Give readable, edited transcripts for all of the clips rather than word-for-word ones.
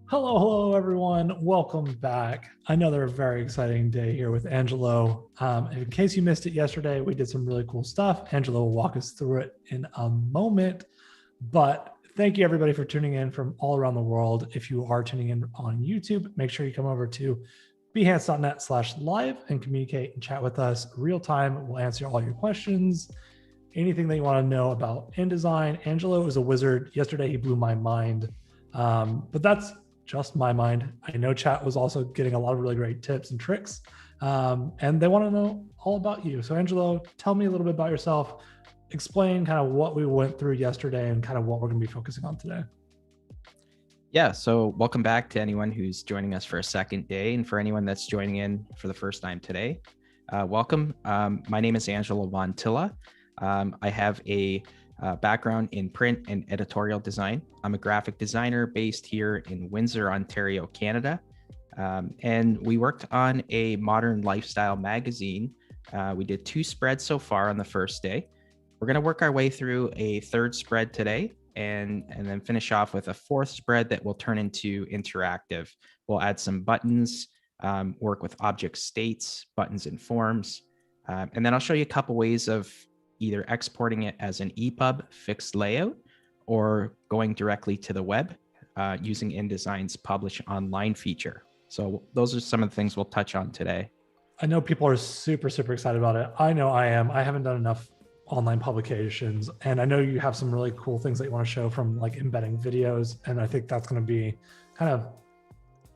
Hello, everyone. Welcome back. Another very exciting day here with Angelo. In case you missed it yesterday, we did some really cool stuff. Angelo will walk us through it in a moment. But thank you, everybody, for tuning in from all around the world. If you are tuning in on YouTube, make sure you come over to behance.net/live and communicate and chat with us real time. We'll answer all your questions. Anything that you want to know about InDesign. Angelo is a wizard. Yesterday, he blew my mind. But that's just my mind. I know chat was also getting a lot of really great tips and tricks, and they want to know all about you. So Angelo, tell me a little bit about yourself, explain kind of what we went through yesterday and kind of what we're going to be focusing on today. Yeah, so welcome back to anyone who's joining us for a second day, and for anyone that's joining in for the first time today, welcome. My name is Angelo Montilla. I have a background in print and editorial design. I'm a graphic designer based here in Windsor, Ontario, Canada. And we worked on a modern lifestyle magazine. We did 2 spreads so far on the first day. We're going to work our way through a 3rd spread today and then finish off with a 4th spread that will turn into interactive. We'll add some buttons, work with object states, buttons and forms. And then I'll show you a couple ways of either exporting it as an EPUB fixed layout or going directly to the web using InDesign's publish online feature. So those are some of the things we'll touch on today. I know people are super excited about it. I know I am. I haven't done enough online publications, and I know you have some really cool things that you want to show from like embedding videos. And I think that's going to be kind of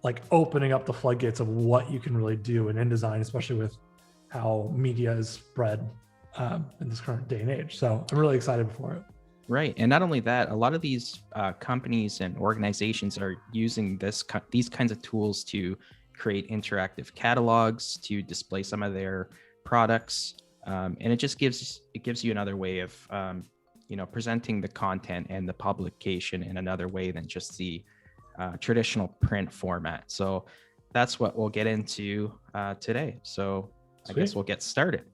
like opening up the floodgates of what you can really do in InDesign, especially with how media is spread in this current day and age. So I'm really excited for it. Right. And not only that, a lot of these companies and organizations are using these kinds of tools to create interactive catalogs, to display some of their products. And it just gives you another way of presenting the content and the publication in another way than just the traditional print format. So that's what we'll get into today. So Sweet. I guess we'll get started.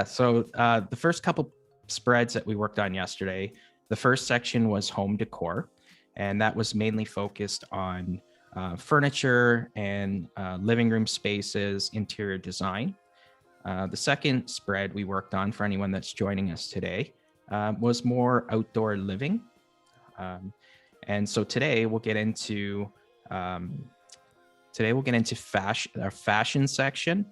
So the first couple spreads that we worked on yesterday, the first section was home decor, and that was mainly focused on furniture and living room spaces, interior design. The second spread we worked on, for anyone that's joining us today, was more outdoor living. And so today we'll get into our fashion section,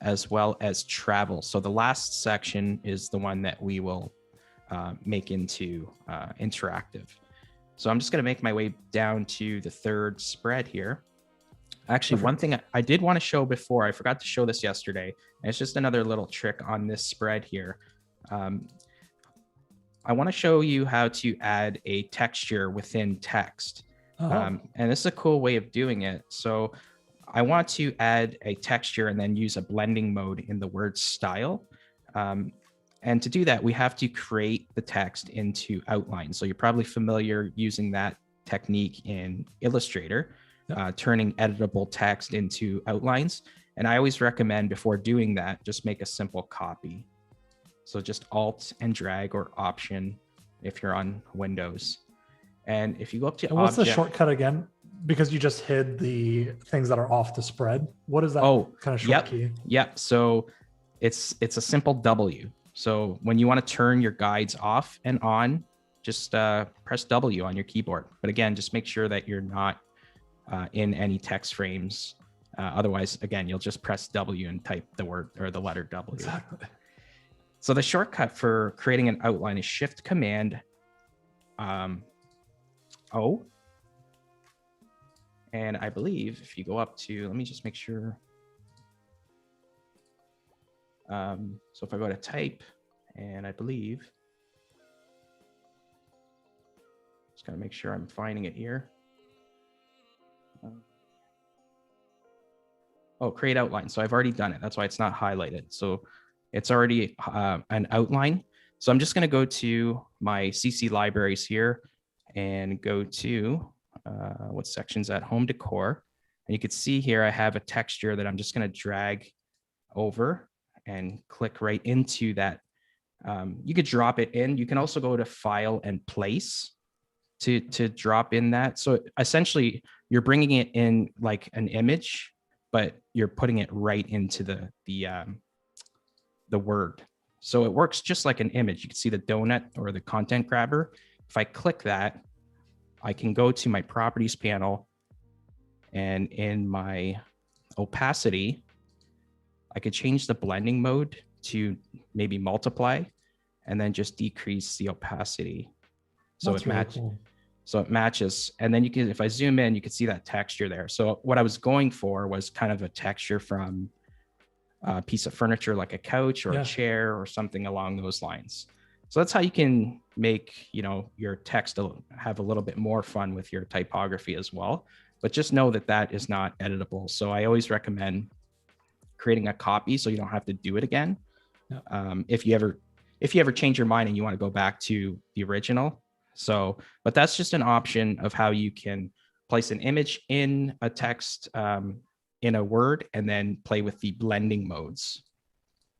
as well as travel. So the last section is the one that we will make into interactive. So I'm just going to make my way down to the 3rd spread here. Actually, one thing I did want to show before, I forgot to show this yesterday, and it's just another little trick on this spread here. I want to show you how to add a texture within text. And this is a cool way of doing it. So I want to add a texture and then use a blending mode in the word style. And to do that, we have to create the text into outline. So you're probably familiar using that technique in Illustrator, turning editable text into outlines. And I always recommend before doing that, just make a simple copy. So just Alt and drag, or Option if you're on Windows. And if you go up to and what's the shortcut again? Because you just hid the things that are off the spread. What is that kind of short key? Yep. So it's a simple W. So when you want to turn your guides off and on, just press W on your keyboard. But again, just make sure that you're not in any text frames. Otherwise, again, you'll just press W and type the word or the letter W. Exactly. So the shortcut for creating an outline is Shift Command O. And I believe if you go up to, let me just make sure. So if I go to type, and I believe, just gotta make sure I'm finding it here. Oh, create outline. So I've already done it. That's why it's not highlighted. So it's already an outline. So I'm just going to go to my CC libraries here and go to what section's at home decor. And you can see here, I have a texture that I'm just going to drag over and click right into that. You could drop it in. You can also go to file and place to drop in that. So essentially you're bringing it in like an image, but you're putting it right into the word. So it works just like an image. You can see the donut or the content grabber. If I click that, I can go to my properties panel, and in my opacity, I could change the blending mode to maybe multiply and then just decrease the opacity. So That's it really matches. cool. So it matches. And then you can, if I zoom in, you can see that texture there. So what I was going for was kind of a texture from a piece of furniture, like a couch or a chair or something along those lines. So that's how you can make, your text have a little bit more fun with your typography as well. But just know that that is not editable. So I always recommend creating a copy so you don't have to do it again. If you ever change your mind and you want to go back to the original. So, but that's just an option of how you can place an image in a text in a Word and then play with the blending modes.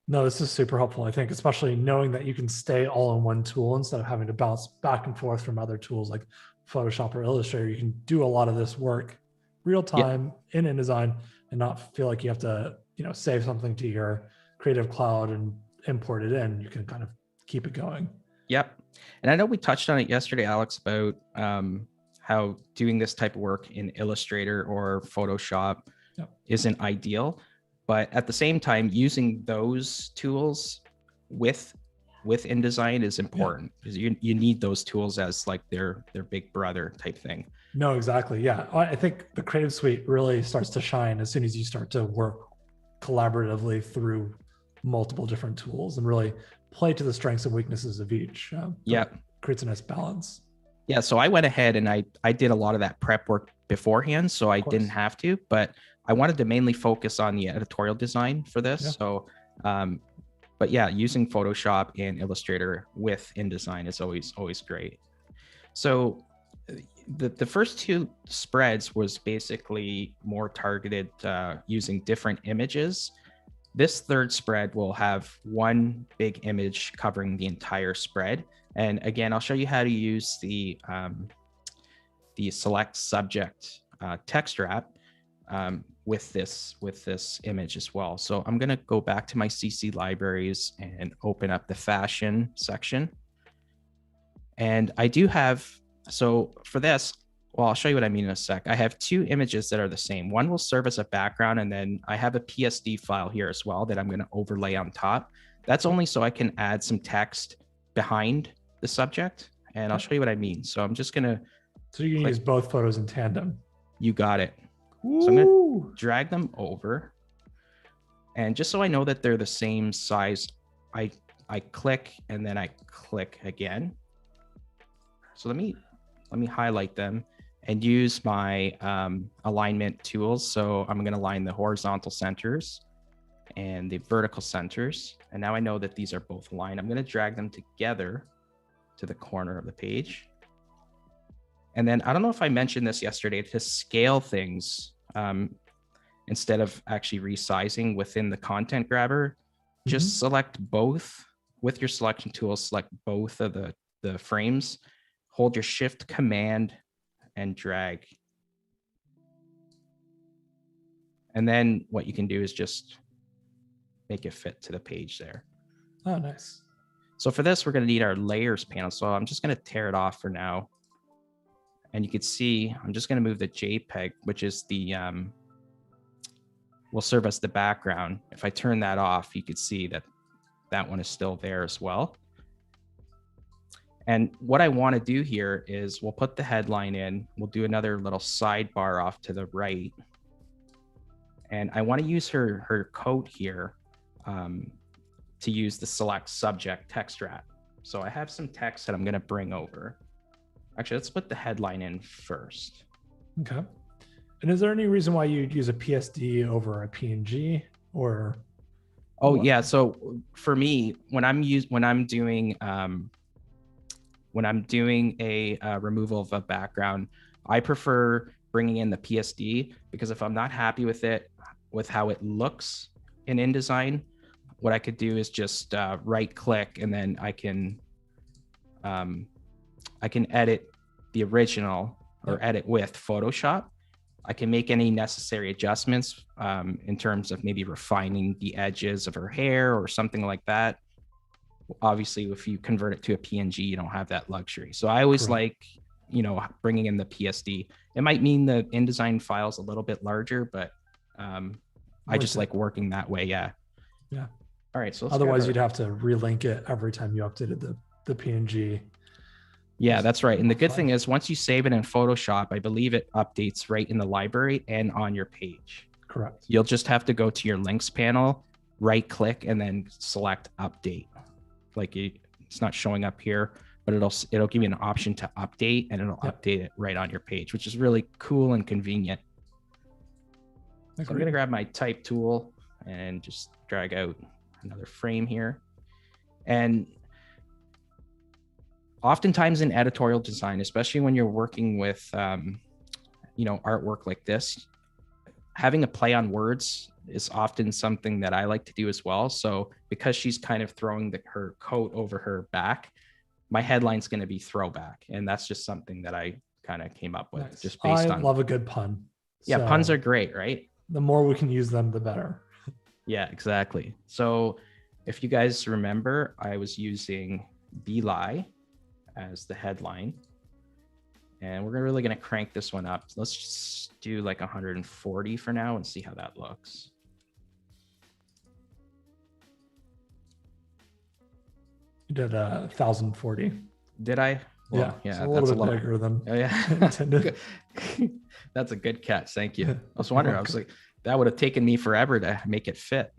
No, this is super helpful. I think, especially knowing that you can stay all in one tool instead of having to bounce back and forth from other tools like Photoshop or Illustrator. You can do a lot of this work real time in InDesign and not feel like you have to, save something to your Creative Cloud and import it in. You can kind of keep it going. Yep. And I know we touched on it yesterday, Alex, about how doing this type of work in Illustrator or Photoshop isn't ideal. But at the same time, using those tools with InDesign is important because you need those tools as like their big brother type thing. No, exactly. Yeah. I think the Creative Suite really starts to shine as soon as you start to work collaboratively through multiple different tools and really play to the strengths and weaknesses of each. Creates a nice balance. Yeah. So I went ahead and I did a lot of that prep work beforehand, so I didn't have to, but I wanted to mainly focus on the editorial design for this. So, but yeah, using Photoshop and Illustrator with InDesign is always great. So the first two spreads was basically more targeted using different images. This third spread will have one big image covering the entire spread. And again, I'll show you how to use the select subject text wrap with this image as well. So I'm going to go back to my CC libraries and open up the fashion section. And I do have, so for this, well, I'll show you what I mean in a sec. I have two images that are the same. One will serve as a background, and then I have a PSD file here as well that I'm going to overlay on top. That's only so I can add some text behind the subject, and I'll show you what I mean. So I'm just going to... So you can use both photos in tandem. You got it. Ooh. So I'm going to drag them over. And just so I know that they're the same size, I click and then I click again. So let me highlight them and use my alignment tools. So I'm going to align the horizontal centers and the vertical centers. And now I know that these are both aligned. I'm going to drag them together to the corner of the page. And then I don't know if I mentioned this yesterday, to scale things instead of actually resizing within the content grabber, just select both with your selection tool, select both of the frames, hold your shift command and drag. And then what you can do is just make it fit to the page there. Oh, nice. So for this, we're going to need our layers panel. So I'm just going to tear it off for now. And you can see, I'm just going to move the JPEG, which is the, will serve as the background. If I turn that off, you could see that that one is still there as well. And what I want to do here is we'll put the headline in. We'll do another little sidebar off to the right. And I want to use her coat here to use the select subject text wrap. So I have some text that I'm going to bring over. Actually, let's put the headline in first. Okay. And is there any reason why you'd use a PSD over a PNG or? Oh yeah. So for me, when I'm doing a removal of a background, I prefer bringing in the PSD, because if I'm not happy with it, with how it looks in InDesign, what I could do is just right click, and then I can edit the original, or edit with Photoshop. I can make any necessary adjustments in terms of maybe refining the edges of her hair or something like that. Obviously, if you convert it to a PNG, you don't have that luxury. So I always like, bringing in the PSD. It might mean the InDesign file's a little bit larger, but I just like working that way. Yeah. Yeah. All right. So otherwise you'd have to relink it every time you updated the PNG. Yeah, that's right. And the good thing is, once you save it in Photoshop, I believe it updates right in the library and on your page. Correct. You'll just have to go to your links panel, right click, and then select update. Like it's not showing up here, but it'll give you an option to update, and it'll update it right on your page, which is really cool and convenient. So I'm going to grab my type tool and just drag out another frame here. And oftentimes in editorial design, especially when you're working with, artwork like this, having a play on words is often something that I like to do as well. So because she's kind of throwing her coat over her back, my headline's going to be throwback. And that's just something that I kind of came up with just based on. I love a good pun. Yeah, puns are great, right? The more we can use them, the better. Yeah, exactly. So if you guys remember, I was using Belie as the headline, and we're really going to crank this one up. Let's just do like 140 for now and see how that looks. You did 1040. Did I? Well, yeah, a little bit bigger than intended. That's a good catch. Thank you. I was wondering, I was like, that would have taken me forever to make it fit.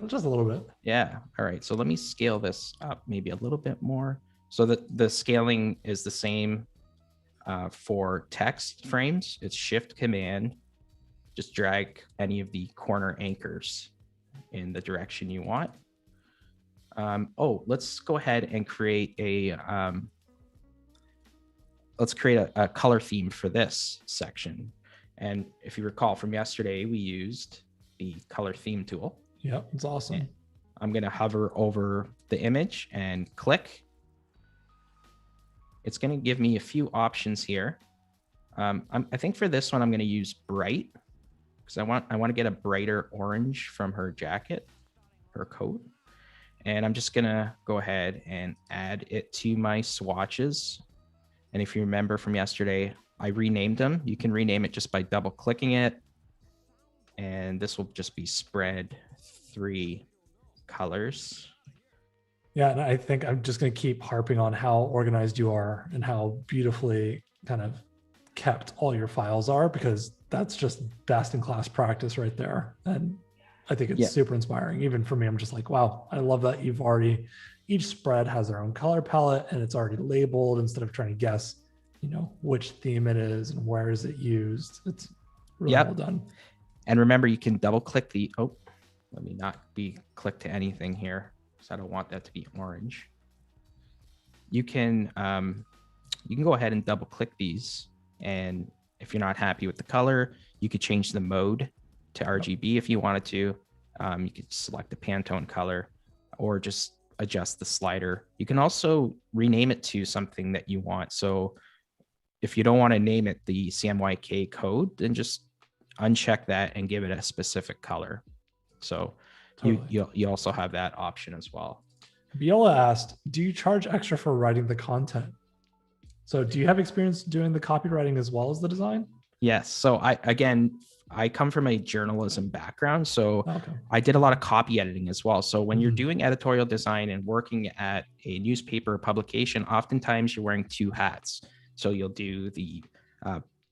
Just a little bit. Yeah. All right. So let me scale this up maybe a little bit more. So the scaling is the same for text frames. It's Shift Command. Just drag any of the corner anchors in the direction you want. Let's go ahead and create a color theme for this section. And if you recall from yesterday, we used the color theme tool. Yeah, it's awesome. And I'm going to hover over the image and click. It's going to give me a few options here. I think for this one, I'm going to use bright, because I want to get a brighter orange from her jacket, her coat. And I'm just going to go ahead and add it to my swatches. And if you remember from yesterday, I renamed them. You can rename it just by double clicking it. And this will just be spread 3 colors. Yeah, and I think I'm just going to keep harping on how organized you are and how beautifully kind of kept all your files are, because that's just best in class practice right there. And I think it's super inspiring. Even for me, I'm just like, wow, I love that each spread has their own color palette and it's already labeled instead of trying to guess, which theme it is and where is it used. It's really well done. And remember, you can double click let me not be click to anything here, because I don't want that to be orange. You can go ahead and double click these. And if you're not happy with the color, you could change the mode to RGB if you wanted to. You could select the Pantone color or just adjust the slider. You can also rename it to something that you want. So if you don't want to name it the CMYK code, then just uncheck that and give it a specific color. So you also have that option as well. Viola asked, do you charge extra for writing the content? So do you have experience doing the copywriting as well as the design? Yes. So I come from a journalism background. So I did a lot of copy editing as well. So when you're doing editorial design and working at a newspaper publication, oftentimes you're wearing 2 hats. So you'll do the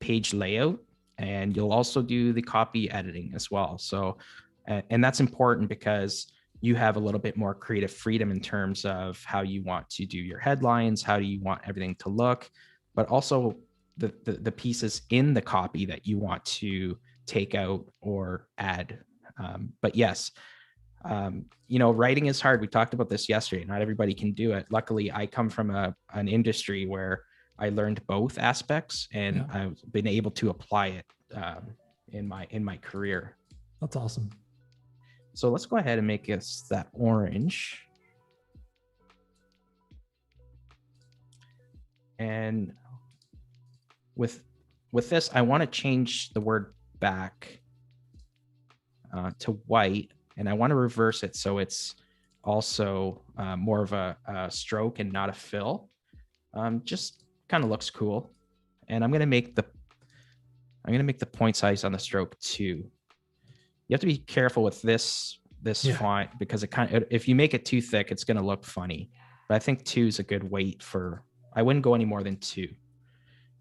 page layout, and you'll also do the copy editing as well. So, and that's important because, you have a little bit more creative freedom in terms of how you want to do your headlines, how do you want everything to look, but also the pieces in the copy that you want to take out or add. But yes, writing is hard. We talked about this yesterday. Not everybody can do it. Luckily, I come from an industry where I learned both aspects, and I've been able to apply it in my career. That's awesome. So let's go ahead and make us that orange. And with this, I want to change the word back to white, and I want to reverse it so it's also more of a stroke and not a fill. Just kind of looks cool. And I'm going to make the point size on the stroke 2. You have to be careful with this font, because it if you make it too thick, it's going to look funny. But I think 2 is a good weight for. I wouldn't go any more than 2.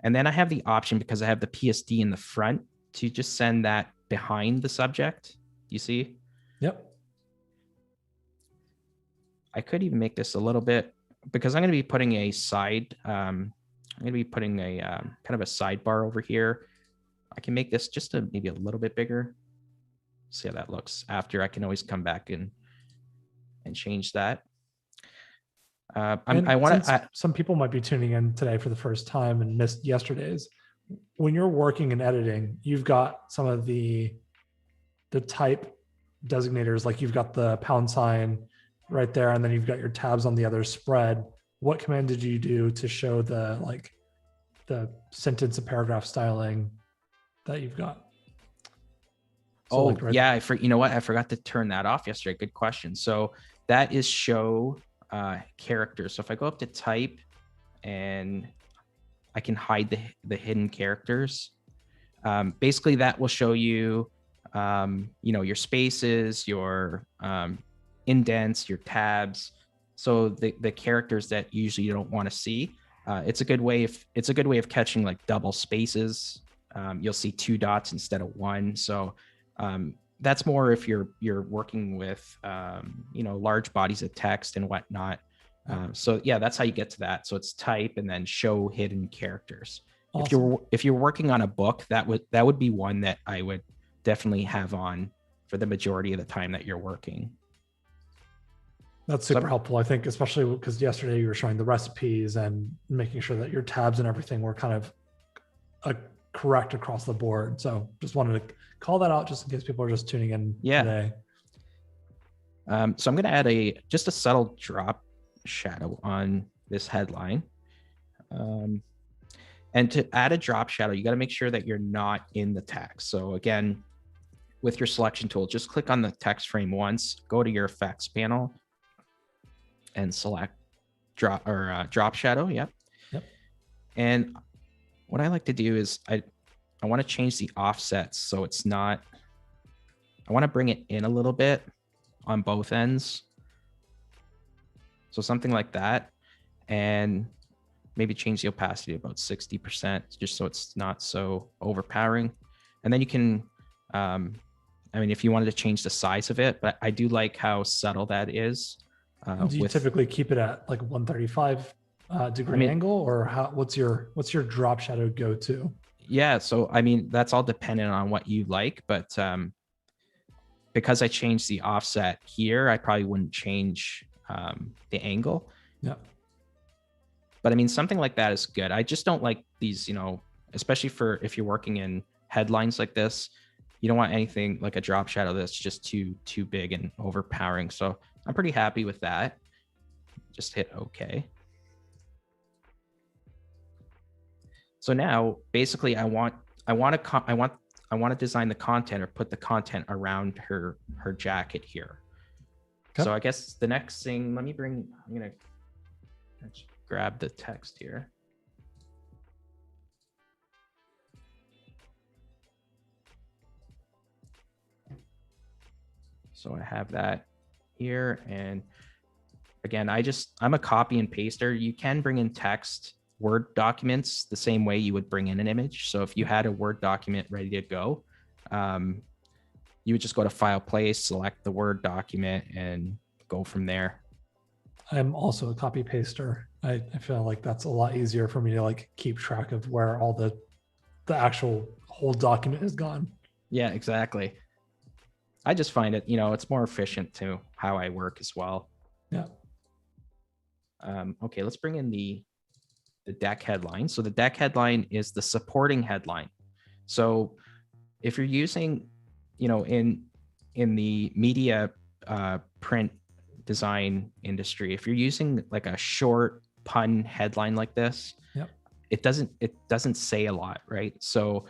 And then I have the option, because I have the PSD in the front, to just send that behind the subject. You see? Yep. I could even make this a little bit, because I'm going to be putting a side. I'm going to be putting a kind of a sidebar over here. I can make this just maybe a little bit bigger. See how that looks. After, I can always come back and change that. Some people might be tuning in today for the first time and missed yesterday's. When you're working in editing, you've got some of the type designators, like you've got the # right there, and then you've got your tabs on the other spread. What command did you do to show the sentence and paragraph styling that you've got? So yeah, you know what? I forgot to turn that off yesterday. Good question. So that is show characters. So if I go up to type, and I can hide the hidden characters, basically that will show you, your spaces, your indents, your tabs. So the characters that usually you don't want to see. It's a good way of catching like double spaces. You'll see 2 dots instead of 1. So that's more if you're working with large bodies of text and whatnot. So yeah, that's how you get to that. So it's type and then show hidden characters. Awesome. If you're working on a book, that would be one that I would definitely have on for the majority of the time that you're working. That's super helpful, I think, especially because yesterday you were showing the recipes and making sure that your tabs and everything were kind of correct across the board. So just wanted to call that out just in case people are just tuning in today. So I'm going to add just a subtle drop shadow on this headline. And to add a drop shadow, you got to make sure that you're not in the text. So again, with your selection tool, just click on the text frame once, go to your effects panel, and select drop shadow. Yep. And what I like to do is I want to change the offsets so it's not. I want to bring it in a little bit on both ends. So something like that, and maybe change the opacity to about 60%, just so it's not so overpowering. And then you can, if you wanted to change the size of it, but I do like how subtle that is. Do you typically keep it at like 135 degree angle, or what's your drop shadow go to? Yeah, so that's all dependent on what you like, but because I changed the offset here, I probably wouldn't change the angle. Yeah. But something like that is good. I just don't like these, especially for if you're working in headlines like this, you don't want anything like a drop shadow that's just too big and overpowering. So I'm pretty happy with that. Just hit OK. So now basically I want to design the content or put the content around her jacket here. Okay. So I guess the next thing, I'm gonna grab the text here. So I have that here. And again, I'm a copy and paster. You can bring in text, Word documents the same way you would bring in an image. So if you had a Word document ready to go, you would just go to File, Place, select the Word document, and go from there. I'm also a copy paster. I feel like that's a lot easier for me to like keep track of where all the actual whole document is gone. Yeah, exactly. I just find it, it's more efficient to how I work as well. Yeah. Okay, let's bring in the deck headline. So the deck headline is the supporting headline. So if you're using, in the media print design industry, if you're using like a short pun headline like this, yep, it doesn't say a lot, right? So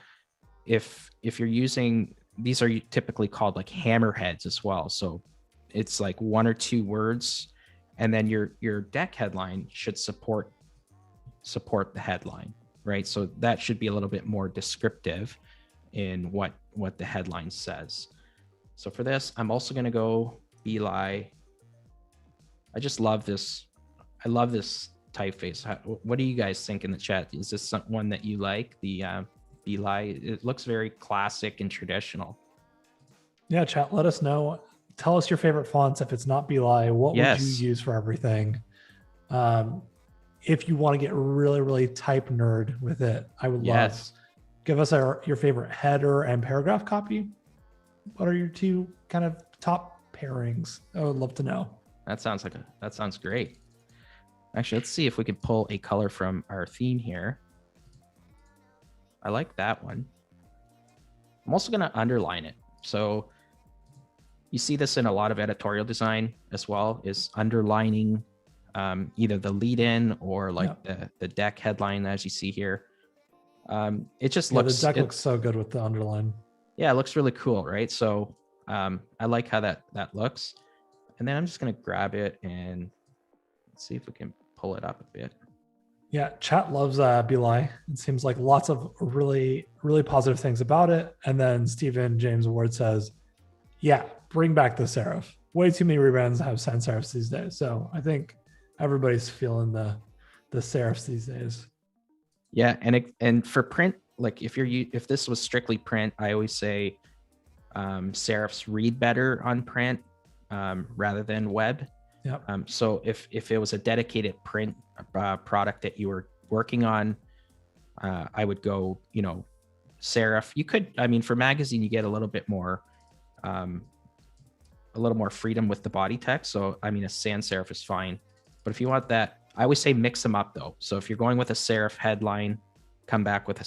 if you're using, these are typically called like hammerheads as well. So it's like 1 or 2 words, and then your deck headline should support the headline, right? So that should be a little bit more descriptive in what the headline says. So for this, I'm also going to go Beelie. I just love this. I love this typeface. What do you guys think in the chat? Is this one that you like? The Beelie? It looks very classic and traditional. Yeah, chat. Let us know. Tell us your favorite fonts. If it's not Beelie, what Yes. would you use for everything? If you want to get really, really type nerd with it, I would love. Give us your favorite header and paragraph copy. What are your 2 kind of top pairings? I would love to know. That sounds great. Actually, let's see if we can pull a color from our theme here. I like that one. I'm also going to underline it. So you see this in a lot of editorial design as well, is underlining either the lead in or like the deck headline, as you see here. It just looks, the deck looks so good with the underline. Yeah, it looks really cool, right? So I like how that looks. And then I'm just going to grab it and let's see if we can pull it up a bit. Yeah, chat loves Beelie. It seems like lots of really, really positive things about it. And then Stephen James Ward says, yeah, bring back the serif. Way too many rebrands have sans serifs these days. So I think everybody's feeling the serifs these days. Yeah, and for print, like if this was strictly print, I always say serifs read better on print rather than web. Yep. So if it was a dedicated print product that you were working on, I would go, serif. You could, for magazine, you get a little bit more, freedom with the body text. So, a sans serif is fine. But if you want that, I always say mix them up though. So if you're going with a serif headline, come back with a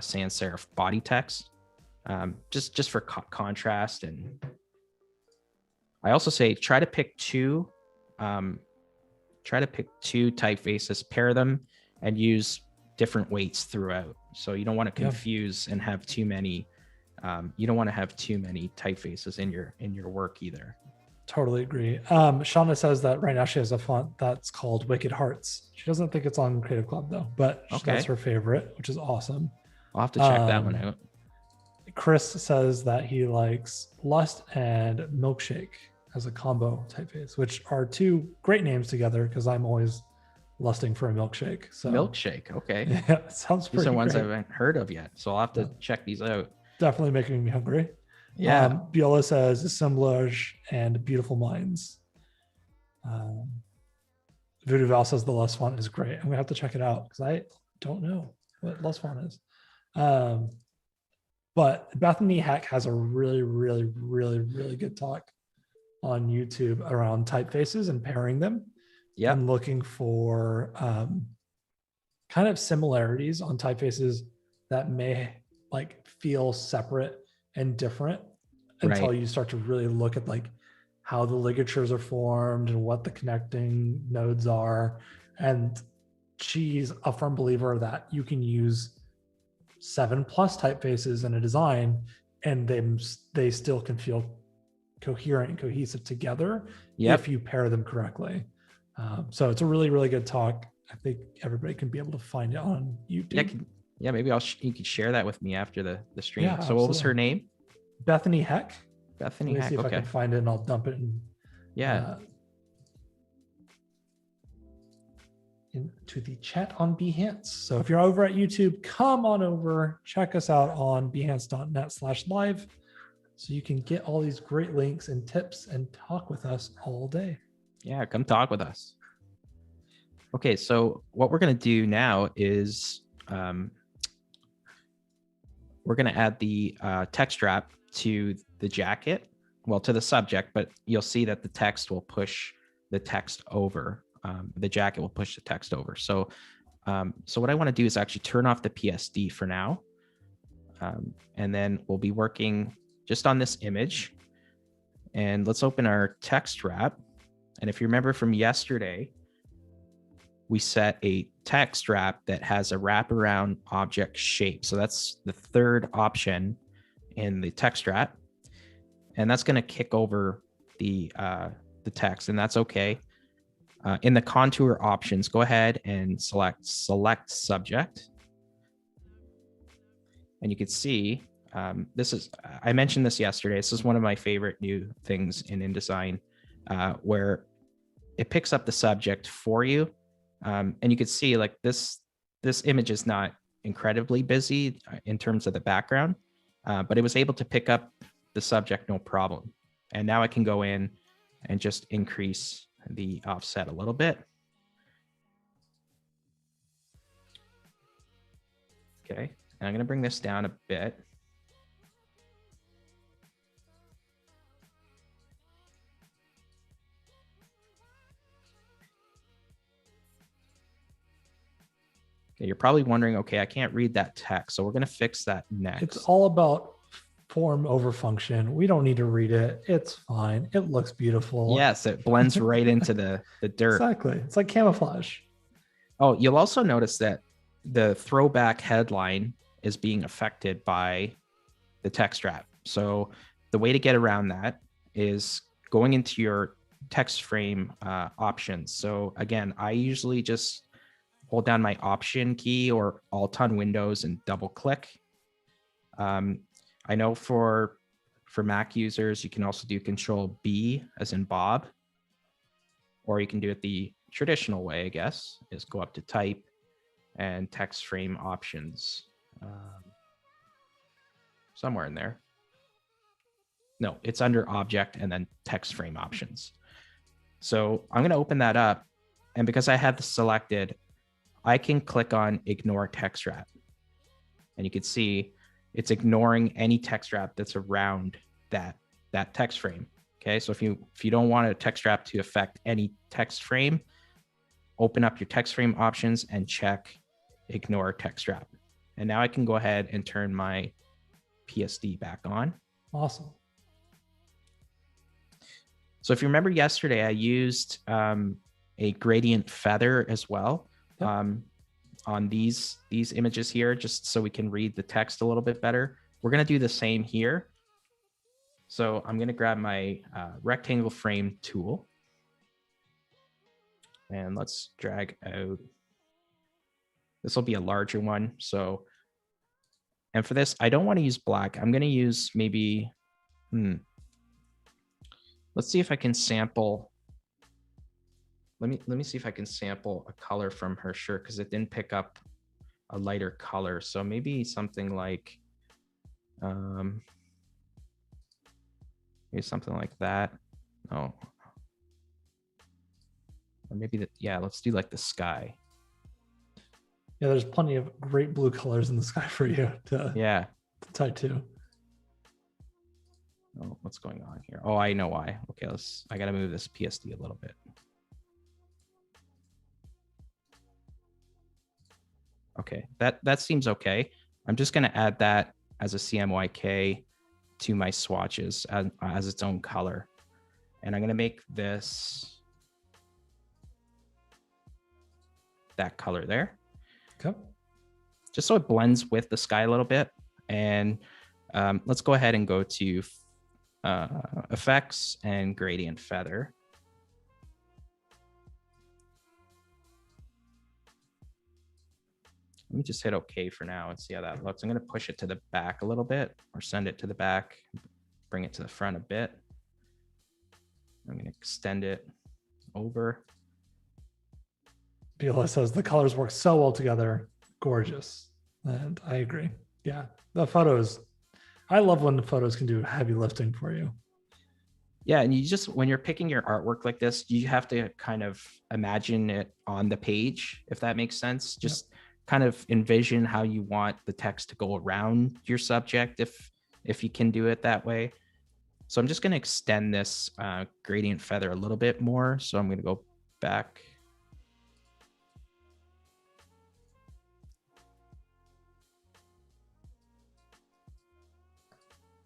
sans serif body text, just for contrast. And I also say try to pick 2 typefaces, pair them, and use different weights throughout. So you don't want to confuse and have too many. You don't want to have too many typefaces in your work either. Totally agree. Shauna says that right now she has a font that's called Wicked Hearts. She doesn't think it's on Creative Cloud though, but that's her favorite, which is awesome. I'll have to check that one out. Chris says that he likes Lust and Milkshake as a combo typeface, which are 2 great names together because I'm always lusting for a milkshake. So Milkshake, okay. Yeah, it sounds pretty. These are ones great. I haven't heard of yet, so I'll have to check these out. Definitely making me hungry. Yeah. Biola says assemblage and beautiful minds. Voodoo Val says the Lust font is great. I'm gonna have to check it out because I don't know what Lust font is. But Bethany Heck has a really, really, really, really good talk on YouTube around typefaces and pairing them. Yeah. And looking for kind of similarities on typefaces that may like feel separate and different until you start to really look at like how the ligatures are formed and what the connecting nodes are. And she's a firm believer that you can use 7+ typefaces in a design and they still can feel coherent and cohesive together if you pair them correctly. So it's a really, really good talk. I think everybody can be able to find it on YouTube. Yeah, maybe you could share that with me after the stream. Yeah, so absolutely. What was her name? Bethany Heck. Bethany Let me Heck. see if I can find it and I'll dump it in. Into the chat on Behance. So if you're over at YouTube, come on over, check us out on behance.net/live. so you can get all these great links and tips and talk with us all day. Yeah, come talk with us. Okay, so what we're going to do now is we're going to add the text wrap to the jacket, well, to the subject, but you'll see that the text will push the text over. The jacket will push the text over. So what I want to do is actually turn off the PSD for now. And then we'll be working just on this image. And let's open our text wrap. And if you remember from yesterday, we set a text wrap that has a wraparound object shape. So that's the third option in the text wrap. And that's going to kick over the text, and that's okay. In the contour options, go ahead and select subject. And you can see I mentioned this yesterday. This is one of my favorite new things in InDesign, where it picks up the subject for you. And you can see like this image is not incredibly busy in terms of the background, but it was able to pick up the subject no problem. And now I can go in and just increase the offset a little bit. Okay, and I'm going to bring this down a bit. Okay, you're probably wondering, okay, I can't read that text, so we're going to fix that next. It's all about form over function. We don't need to read it. It's fine. It looks beautiful. Yes, it blends right into the dirt. Exactly. It's like camouflage. Oh, you'll also notice that the throwback headline is being affected by the text wrap. So the way to get around that is going into your text frame options. So again, I usually just hold down my option key or alt on Windows and double click. I know for Mac users, you can also do Control B as in Bob, or you can do it the traditional way, I guess, is go up to type and text frame options. Somewhere in there. No, it's under object and then text frame options. So I'm going to open that up. And because I have this selected, I can click on ignore text wrap. And you can see it's ignoring any text wrap that's around that text frame. Okay, so if you don't want a text wrap to affect any text frame, open up your text frame options and check ignore text wrap. And now I can go ahead and turn my PSD back on. Awesome. So if you remember yesterday, I used a gradient feather as well. Yep. On these images here, just so we can read the text a little bit better. We're going to do the same here. So I'm going to grab my rectangle frame tool. And let's drag out. This will be a larger one. So, and for this, I don't want to use black. I'm going to use maybe, let's see if I can sample. Let me see if I can sample a color from her shirt, because it didn't pick up a lighter color. So maybe something like, maybe something like that. Oh, or maybe yeah, let's do like the sky. Yeah, there's plenty of great blue colors in the sky for you to tie to. Oh, what's going on here? Oh, I know why. Okay, I got to move this PSD a little bit. Okay, that seems okay. I'm just going to add that as a CMYK to my swatches as its own color. And I'm going to make this that color there. Okay. Just so it blends with the sky a little bit. And let's go ahead and go to effects and gradient feather. Let me just hit OK for now and see how that looks. I'm going to push it to the back a little bit, or send it to the back, bring it to the front a bit. I'm going to extend it over. Beulah says the colors work so well together. Gorgeous. And I agree. Yeah, the photos, I love when the photos can do heavy lifting for you. Yeah, and you just, when you're picking your artwork like this, you have to kind of imagine it on the page, if that makes sense. Just kind of envision how you want the text to go around your subject, if you can do it that way. So I'm just going to extend this gradient feather a little bit more. So I'm going to go back.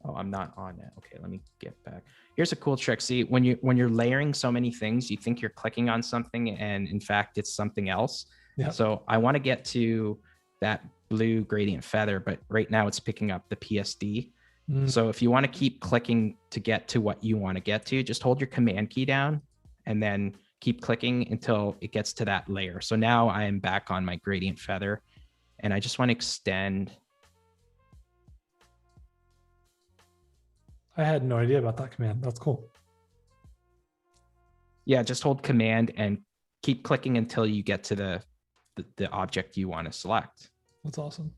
Oh, I'm not on it. Okay, let me get back. Here's a cool trick. See, when you're layering so many things, you think you're clicking on something, and in fact, it's something else. Yeah. So I want to get to that blue gradient feather, but right now it's picking up the PSD. So if you want to keep clicking to get to what you want to get to, just hold your command key down and then keep clicking until it gets to that layer. So now I am back on my gradient feather, and I just want to extend. I had no idea about that command. That's cool. Yeah, just hold command and keep clicking until you get to the object you want to select. That's awesome.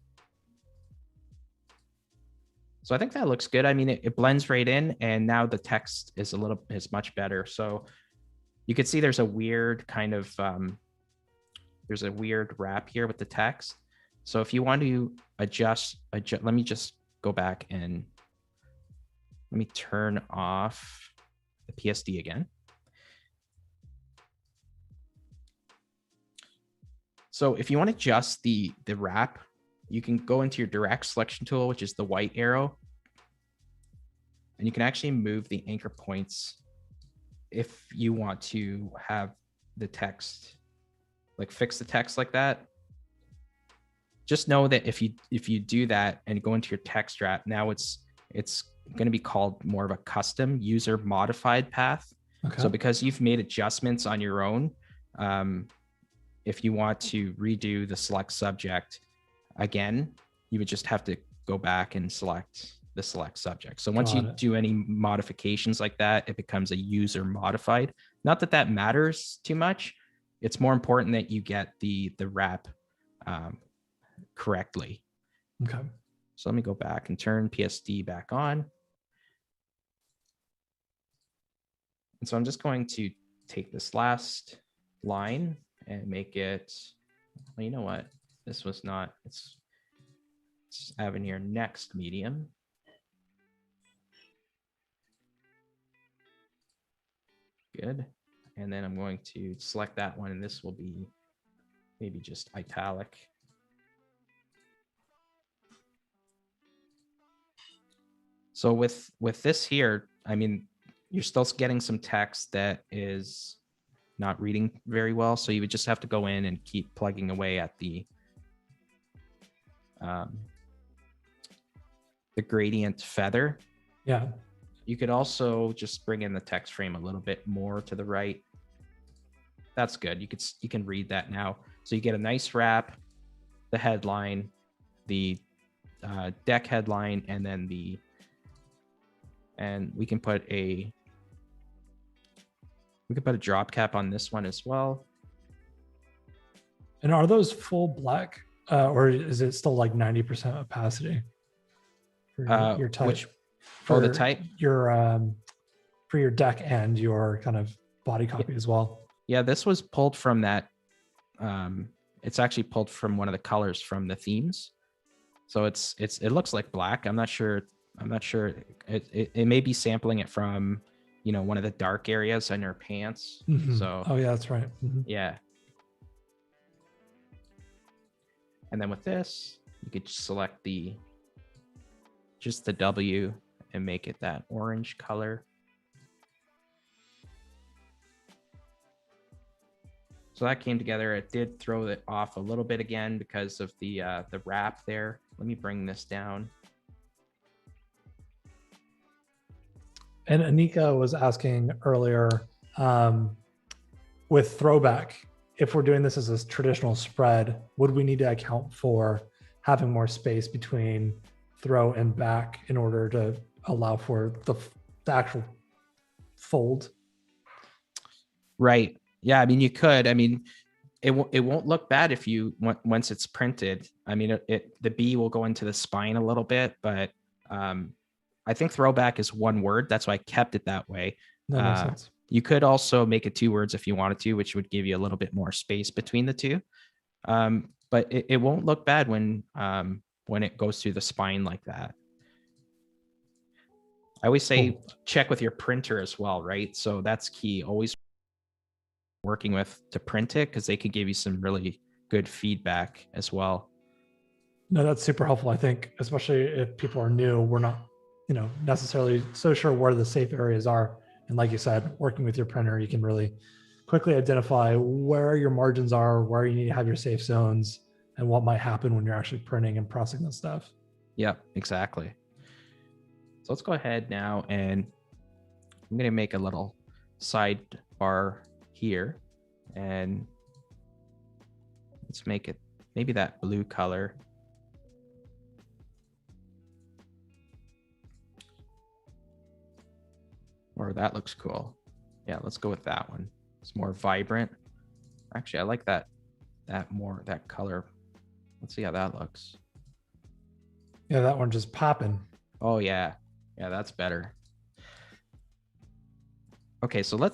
So I think that looks good. I mean, it blends right in, and now the text is much better. So you can see there's a weird kind of, there's a weird wrap here with the text. So if you want to adjust, let me just go back and let me turn off the PSD again. So if you want to adjust the wrap, you can go into your direct selection tool, which is the white arrow, and you can actually move the anchor points if you want to have the text, like fix the text like that. Just know that if you do that and go into your text wrap, now it's going to be called more of a custom user modified path. Okay. So because you've made adjustments on your own, if you want to redo the select subject again, you would just have to go back and select the select subject. So once you do any modifications like that, it becomes a user modified. Not that that matters too much. It's more important that you get the wrap correctly. Okay. So let me go back and turn PSD back on. And so I'm just going to take this last line and make it, well, you know what? This was not, it's having your next medium. Good. And then I'm going to select that one, and this will be maybe just italic. So with this here, I mean, you're still getting some text that is not reading very well. So you would just have to go in and keep plugging away at the gradient feather. Yeah. You could also just bring in the text frame a little bit more to the right. That's good. You can read that now. So you get a nice wrap, the headline, the deck headline, and then and we can put a drop cap on this one as well. And are those full black, or is it still like 90% opacity for your type? For the type? For your deck and your kind of body copy as well. Yeah, this was pulled from that. It's actually pulled from one of the colors from the themes. So it looks like black. I'm not sure. It may be sampling it from, one of the dark areas on your pants. Mm-hmm. So. Oh yeah, that's right. Mm-hmm. Yeah. And then with this, you could select just the W and make it that orange color. So that came together. It did throw it off a little bit again because of the wrap there. Let me bring this down. And Anika was asking earlier, with throwback, if we're doing this as a traditional spread, would we need to account for having more space between throw and back in order to allow for the actual fold? Right. Yeah. I mean, you could. I mean, it won't look bad if you once it's printed. I mean, the B will go into the spine a little bit, but I think throwback is one word. That's why I kept it that way. That makes sense. You could also make it 2 words if you wanted to, which would give you a little bit more space between the two. But it won't look bad when it goes through the spine like that. I always say check with your printer as well, right? So that's key. Always working with to print it, because they could give you some really good feedback as well. No, that's super helpful. I think, especially if people are new, we're not, necessarily so sure where the safe areas are. And like you said, working with your printer, you can really quickly identify where your margins are, where you need to have your safe zones, and what might happen when you're actually printing and processing this stuff. Yeah, exactly. So let's go ahead now, and I'm going to make a little sidebar here, and let's make it maybe that blue color. Or that looks cool. Yeah, let's go with that one. It's more vibrant. Actually, I like that color. Let's see how that looks. Yeah, that one just popping. Oh yeah. Yeah, that's better. Okay, so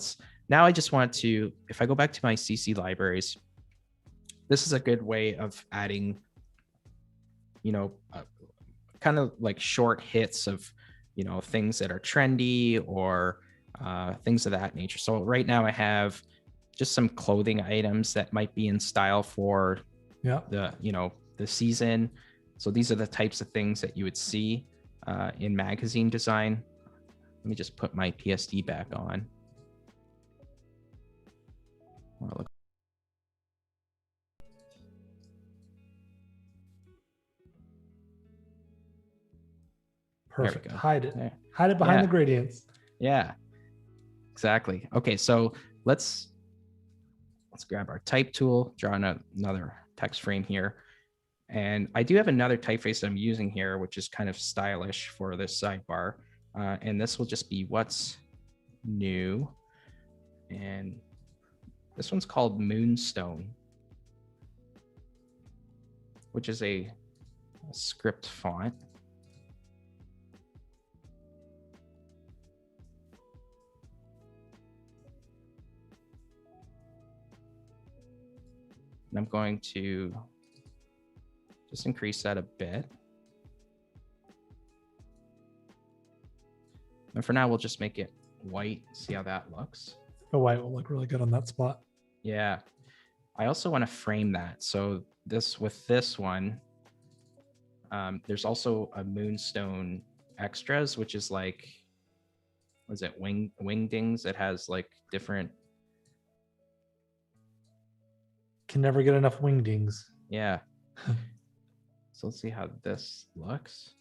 now I just want to, if I go back to my CC libraries, this is a good way of adding, kind of like short hits of, things that are trendy or things of that nature. So right now I have just some clothing items that might be in style for the season. So these are the types of things that you would see in magazine design. Let me just put my PSD back on. Perfect. Hide it. There. Hide it behind the gradients. Yeah, exactly. Okay, so let's grab our type tool, draw another text frame here. And I do have another typeface I'm using here, which is kind of stylish for this sidebar. And this will just be what's new. And this one's called Moonstone, which is a script font. And I'm going to just increase that a bit. And for now, we'll just make it white, see how that looks. The white will look really good on that spot. Yeah. I also want to frame that. So with this one, there's also a Moonstone extras, which is like, was it wingdings? It has like different. Can never get enough wingdings. Yeah. So let's see how this looks.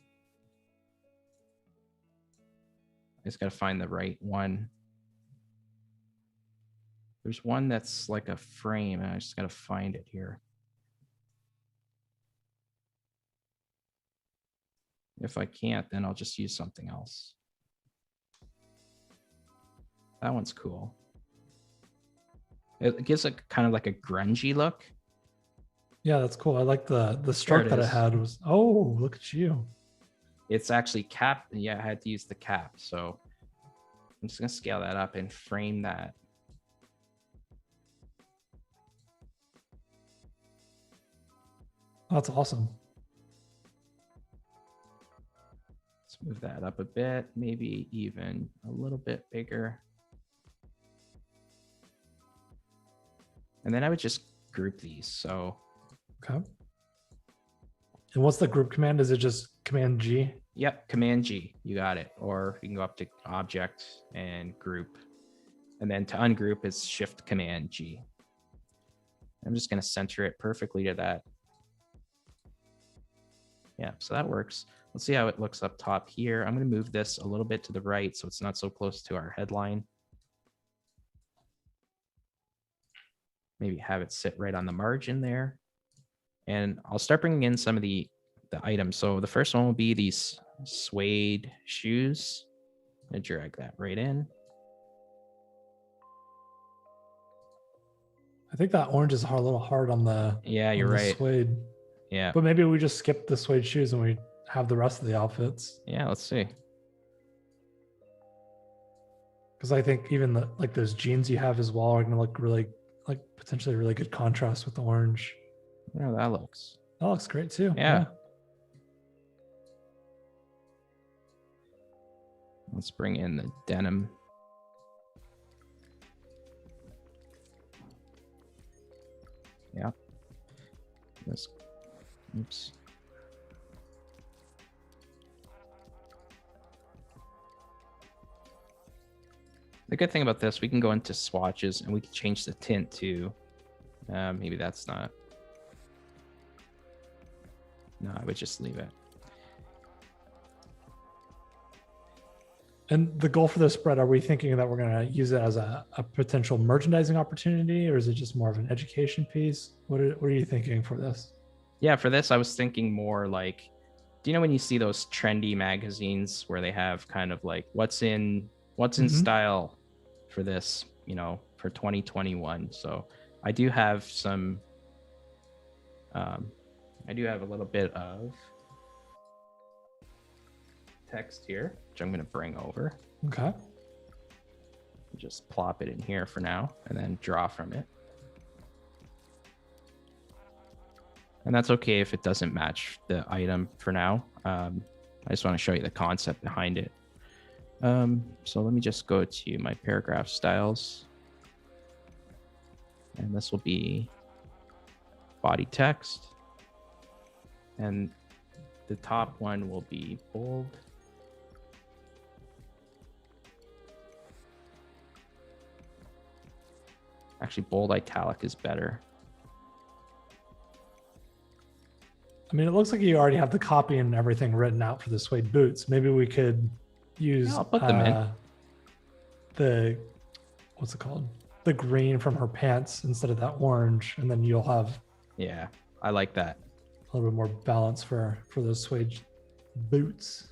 I just got to find the right one. There's one that's like a frame, and I just got to find it here. If I can't, then I'll just use something else. That one's cool. It gives a kind of like a grungy look. Yeah, that's cool. I like the stroke that it had was, oh, look at you. It's actually capped. Yeah, I had to use the cap. So I'm just going to scale that up and frame that. That's awesome. Let's move that up a bit, maybe even a little bit bigger. And then I would just group these. So. Okay. And what's the group command? Is it just Command G? Yep, Command G. You got it. Or you can go up to Object and Group. And then to ungroup is Shift Command G. I'm just going to center it perfectly to that. Yeah, so that works. Let's see how it looks up top here. I'm going to move this a little bit to the right so it's not so close to our headline. Maybe have it sit right on the margin there. And I'll start bringing in some of the items. So the first one will be these suede shoes. I'm going to drag that right in. I think that orange is a little hard on the you're right. Suede. Yeah. But maybe we just skip the suede shoes and we have the rest of the outfits. Yeah, let's see. Because I think even like those jeans you have as well are going to look really, like potentially really good contrast with the orange. Yeah, that looks great too. Yeah. Let's bring in the denim. Yeah. Oops. The good thing about this, we can go into swatches and we can change the tint to, maybe that's not. No, I would just leave it. And the goal for this spread, are we thinking that we're going to use it as a potential merchandising opportunity, or is it just more of an education piece? What are you thinking for this? Yeah, for this, I was thinking more like, do you know when you see those trendy magazines where they have kind of like what's in style for this, for 2021. So I do have some, I do have a little bit of text here, which I'm going to bring over. Okay. Just plop it in here for now and then draw from it. And that's okay if it doesn't match the item for now. I just want to show you the concept behind it. So let me just go to my paragraph styles. And this will be body text. And the top one will be bold. Actually, bold italic is better. I mean, it looks like you already have the copy and everything written out for the suede boots. Maybe we could use I'll put them in. The, what's it called? The green from her pants instead of that orange. And then you'll have, yeah, I like that. A little bit more balance for those suede boots.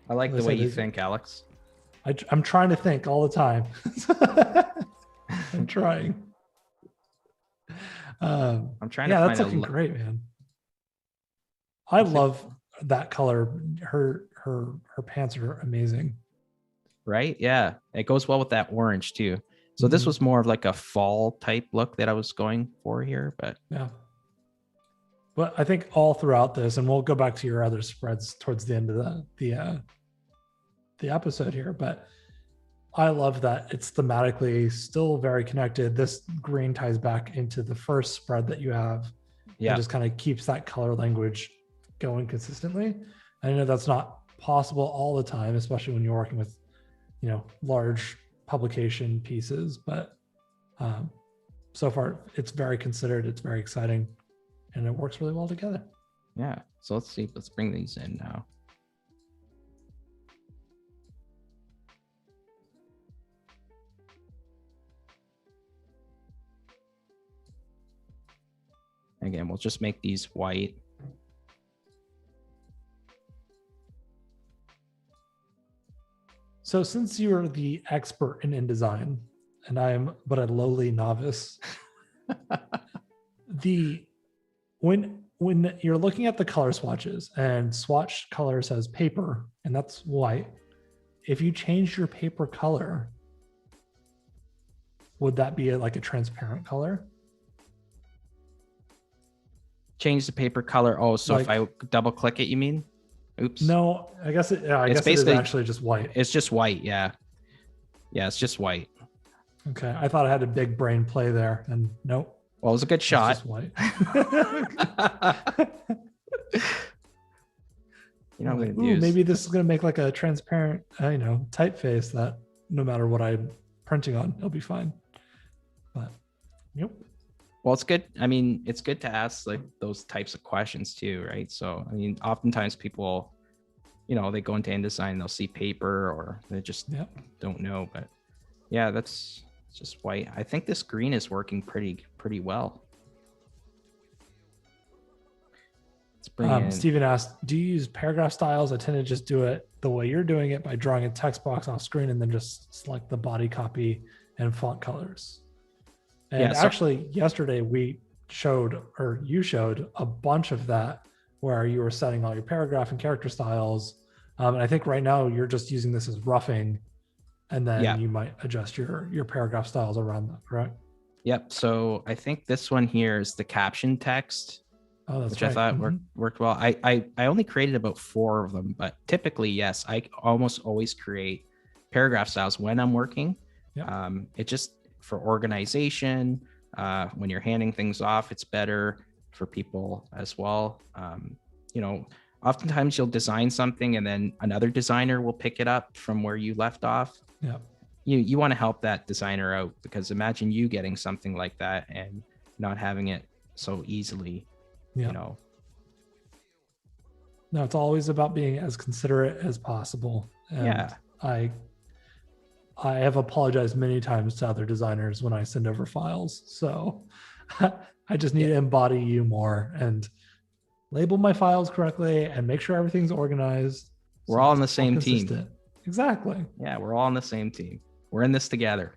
I like the way you think, Alex. I'm trying to think all the time. I'm trying. I'm trying to yeah, find that's looking great, man. I love that color. Her pants are amazing. Right? Yeah. It goes well with that orange too. So this was more of like a fall type look that I was going for here, but yeah. But I think all throughout this, and we'll go back to your other spreads towards the end of the episode here, but I love that it's thematically still very connected. This green ties back into the first spread that you have. Yeah. And just kind of keeps that color language going consistently. I know that's not possible all the time, especially when you're working with, large publication pieces, but so far it's very considered, it's very exciting, and it works really well together. Yeah. So let's bring these in now. Again, we'll just make these white. So since you're the expert in InDesign, and I am but a lowly novice, when you're looking at the color swatches and swatch color says paper, and that's white, if you change your paper color, would that be like a transparent color? Change the paper color. Oh, so if I double click it, you mean? Oops. No, I guess it is actually just white. It's just white, yeah. Yeah, it's just white. Okay, I thought I had a big brain play there, and nope. Well, it was a good shot. It's just white. You know what I'm gonna do? Maybe this is gonna make like a transparent, typeface that no matter what I'm printing on, it'll be fine. But, yep. Well, it's good. I mean, it's good to ask like those types of questions too, right? So, I mean, oftentimes people, they go into InDesign, they'll see paper or they just don't know. But yeah, that's just white. I think this green is working pretty well. Let's bring in. Steven asked, do you use paragraph styles? I tend to just do it the way you're doing it by drawing a text box off screen and then just select the body copy and font colors. And actually, yesterday you showed a bunch of that where you were setting all your paragraph and character styles. And I think right now you're just using this as roughing and then Yeah. you might adjust your paragraph styles around that, correct? Yep. So I think this one here is the caption text, Oh, that's which right. I thought worked well. I only created about 4 of them, but typically, yes, I almost always create paragraph styles when I'm working. Yep. It just for organization, when you're handing things off, it's better for people as well. You know, oftentimes you'll design something and then another designer will pick it up from where you left off. Yep. You want to help that designer out, because imagine you getting something like that and not having it so easily, Yep. you know. No, it's always about being as considerate as possible. And Yeah. I have apologized many times to other designers when I send over files. So I just need to embody you more and label my files correctly and make sure everything's organized. We're all on the same team. Exactly. Yeah, we're all on the same team. We're in this together.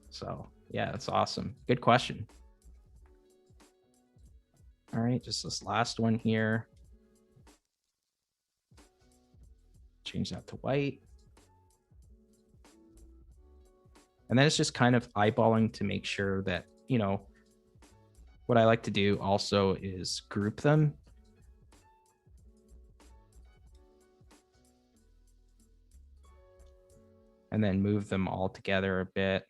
So yeah, that's awesome. Good question. All right, just this last one here. Change that to white. And then it's just kind of eyeballing to make sure that, you know, what I like to do also is group them. And then move them all together a bit.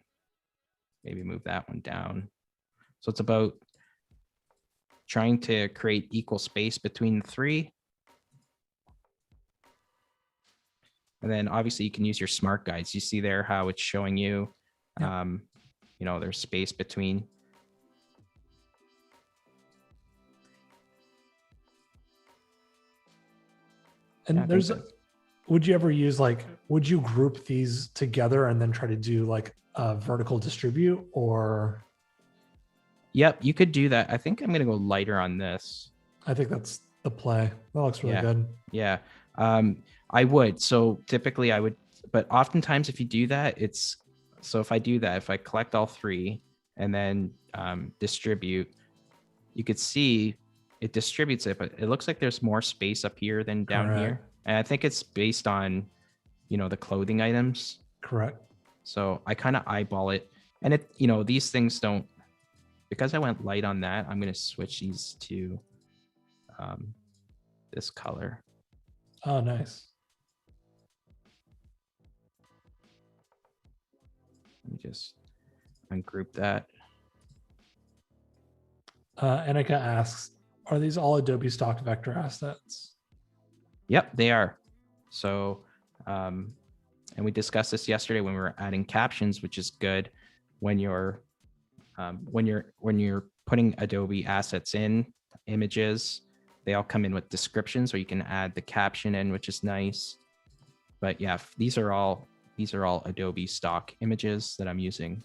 Maybe move that one down. So it's about trying to create equal space between the 3. And then obviously you can use your smart guides. You see there how it's showing you, you know, there's space between. And would you ever use would you group these together and then try to do like a vertical distribute or? Yep, you could do that. I think I'm going to go lighter on this. I think that's the play. That looks really good. Yeah. I would. So typically I would, but oftentimes if you do that, so if I do that, if I collect all 3 and then distribute, you could see it distributes it, but it looks like there's more space up here than down here. And I think it's based on, you know, the clothing items. Correct. So I kind of eyeball it, and it, you know, these things don't, because I went light on that, I'm going to switch these to this color. Oh, nice. Let me just ungroup that. Annika asks, are these all Adobe stock vector assets? Yep, they are. So, and we discussed this yesterday when we were adding captions, which is good when you're putting Adobe assets in images. They all come in with descriptions, or you can add the caption in, which is nice. But yeah, these are all Adobe stock images that I'm using.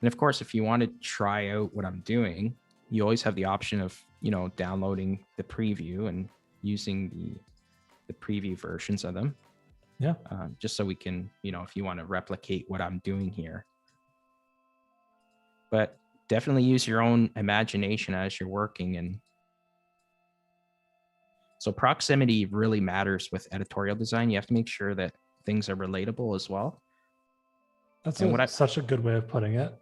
And of course, if you want to try out what I'm doing, you always have the option of, you know, downloading the preview and using the preview versions of them. Yeah. Just so we can, you know, if you want to replicate what I'm doing here. But definitely use your own imagination as you're working. And so proximity really matters with editorial design. You have to make sure that things are relatable as well. That's such a good way of putting it.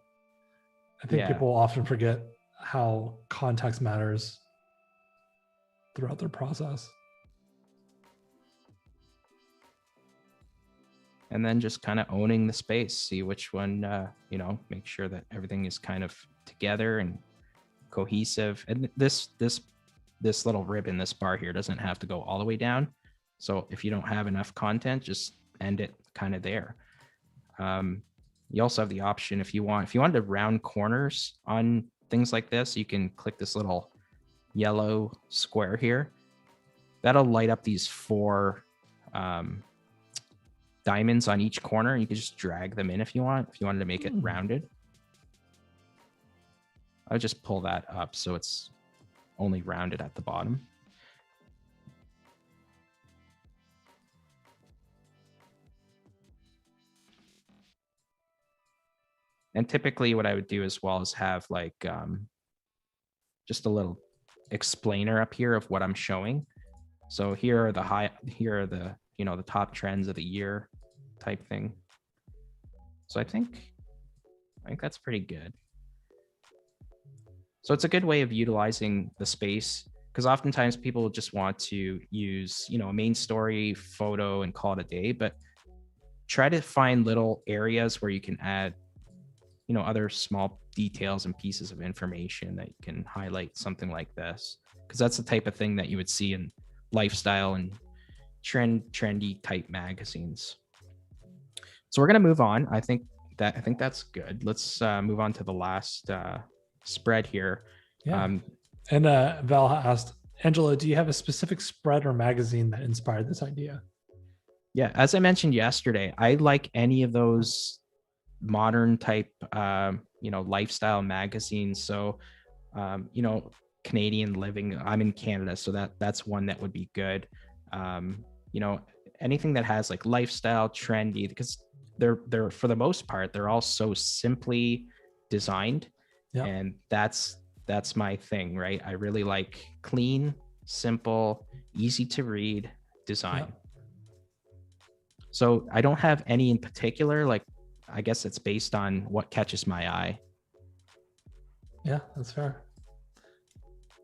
I think people often forget how context matters throughout their process. And then just kind of owning the space, see which one, you know, make sure that everything is kind of together and cohesive. And this little ribbon, this bar here doesn't have to go all the way down. So if you don't have enough content, just end it kind of there. You also have the option, if you wanted to round corners on things like this, you can click this little yellow square here. That'll light up these 4 diamonds on each corner. You can just drag them in if you wanted to make it rounded. I would just pull that up so it's only rounded at the bottom. And typically what I would do as well is have just a little explainer up here of what I'm showing. So here are the the top trends of the year type thing. So I think that's pretty good. So it's a good way of utilizing the space, because oftentimes people just want to use, a main story photo and call it a day, but try to find little areas where you can add, other small details and pieces of information that you can highlight something like this, because that's the type of thing that you would see in lifestyle and trendy type magazines. So we're going to move on. I think that's good. Let's move on to the last spread here. Yeah. And Val asked, Angelo, do you have a specific spread or magazine that inspired this idea? Yeah, as I mentioned yesterday, I like any of those modern type, lifestyle magazines. So, Canadian living. I'm in Canada, so that's one that would be good. Anything that has like lifestyle, trendy, because they're for the most part they're all so simply designed, and that's my thing, right? I really like clean, simple, easy to read design. So I don't have any in particular. Like, I guess it's based on what catches my eye. Yeah, that's fair.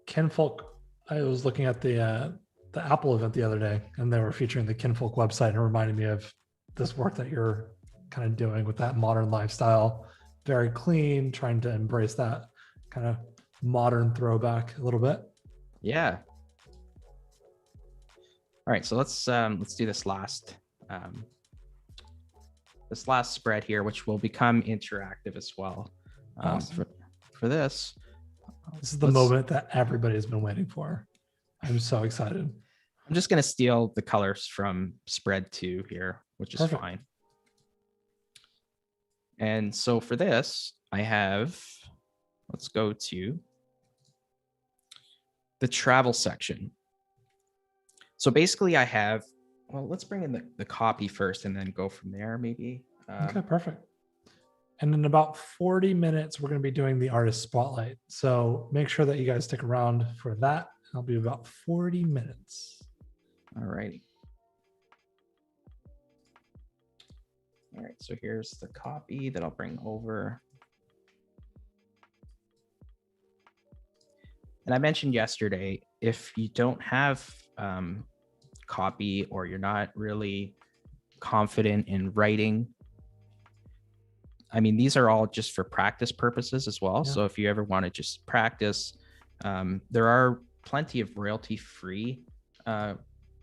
Kinfolk, I was looking at the Apple event the other day, and they were featuring the Kinfolk website, and it reminded me of this work that you're kind of doing with that modern lifestyle. Very clean, trying to embrace that kind of modern throwback a little bit. Yeah. All right, so let's do this last spread here, which will become interactive as well. Awesome. For this is the moment that everybody has been waiting for. I'm so excited. I'm just going to steal the colors from spread 2 here, which is Perfect. Fine. And so for this, I have, let's go to the travel section. So basically I have, well, let's bring in the copy first and then go from there maybe. Okay, perfect. And in about 40 minutes, we're going to be doing the artist spotlight. So make sure that you guys stick around for that. It'll be about 40 minutes. All righty. All right, so here's the copy that I'll bring over. And I mentioned yesterday, if you don't have copy, or you're not really confident in writing, I mean, these are all just for practice purposes as well. Yeah. So if you ever want to just practice, there are plenty of royalty-free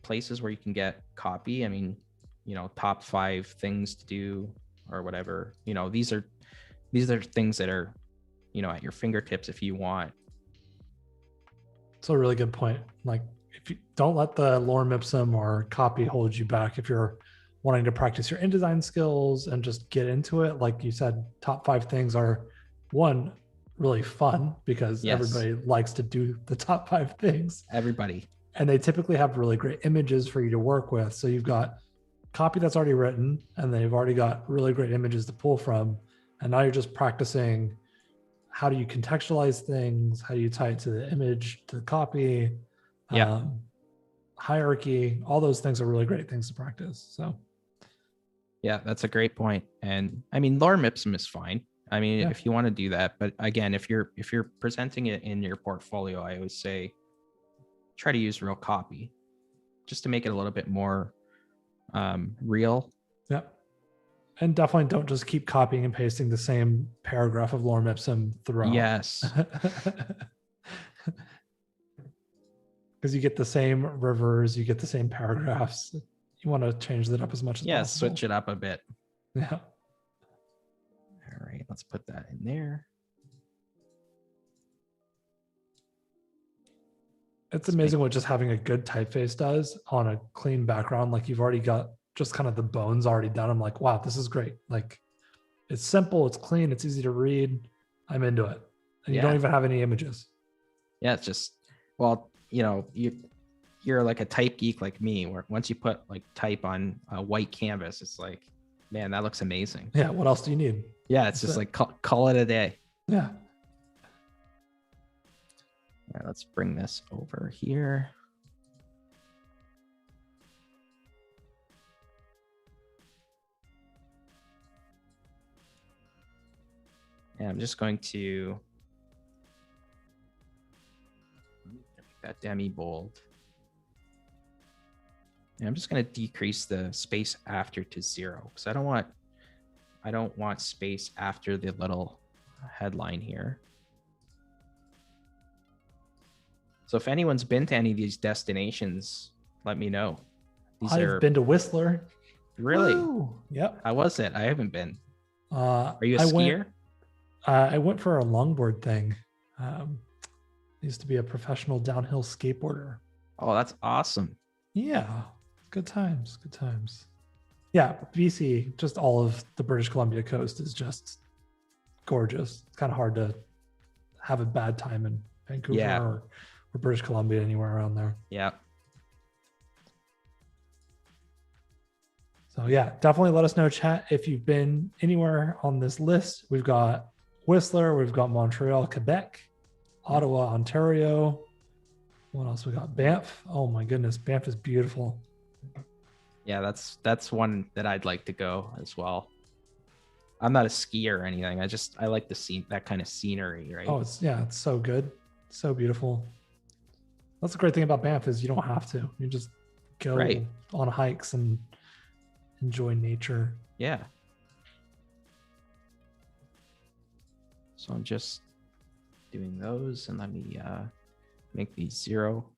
places where you can get copy. I mean, top 5 things to do or whatever. These are things that are, at your fingertips if you want. It's a really good point. Like, if you don't let the lorem ipsum or copy hold you back, if you're wanting to practice your InDesign skills and just get into it, like you said, top 5 things are, one, really fun because everybody likes to do the top 5 things. Everybody. And they typically have really great images for you to work with. So you've got copy that's already written, and they've already got really great images to pull from. And now you're just practicing, how do you contextualize things? How do you tie it to the image, to the copy? Hierarchy, all those things are really great things to practice. So yeah, that's a great point. And I mean, lorem ipsum is fine. I mean, if you want to do that, but again, if you're presenting it in your portfolio, I always say try to use real copy just to make it a little bit more real. Yeah. And definitely don't just keep copying and pasting the same paragraph of lorem ipsum throughout. Yes. Because you get the same rivers, you get the same paragraphs. You want to change that up as much as possible. Switch it up a bit. Yeah. All right, let's put that in there. It's amazing what just having a good typeface does on a clean background. Like, you've already got just kind of the bones already done. I'm like, wow, this is great. Like, it's simple, it's clean, it's easy to read. I'm into it. And you don't even have any images. Yeah, it's just, well, you're like a type geek like me, where once you put like type on a white canvas, it's like, man, that looks amazing. Yeah, what else do you need? Yeah, it's just like call it a day. Yeah. All right, let's bring this over here. And I'm just going to make that demi bold. And I'm just going to decrease the space after to 0 because I don't want space after the little headline here. So if anyone's been to any of these destinations, let me know. I've been to Whistler. Really? Woo! Yep. How was it? I haven't been. Are you a skier? I went for a longboard thing. I used to be a professional downhill skateboarder. Oh, that's awesome. Yeah. Good times. Good times. Yeah. BC, just all of the British Columbia coast is just gorgeous. It's kind of hard to have a bad time in Vancouver or British Columbia, anywhere around there. Yeah. So yeah, definitely let us know, chat, if you've been anywhere on this list. We've got Whistler, we've got Montreal, Quebec, Ottawa, Ontario. What else we got? Banff. Oh my goodness, Banff is beautiful. Yeah, that's one that I'd like to go as well. I'm not a skier or anything. I like the scene, that kind of scenery, right? Oh, it's so good. So beautiful. That's the great thing about Banff is you don't have to. You just go on hikes and enjoy nature. Yeah. So I'm just doing those, and let me make these 0.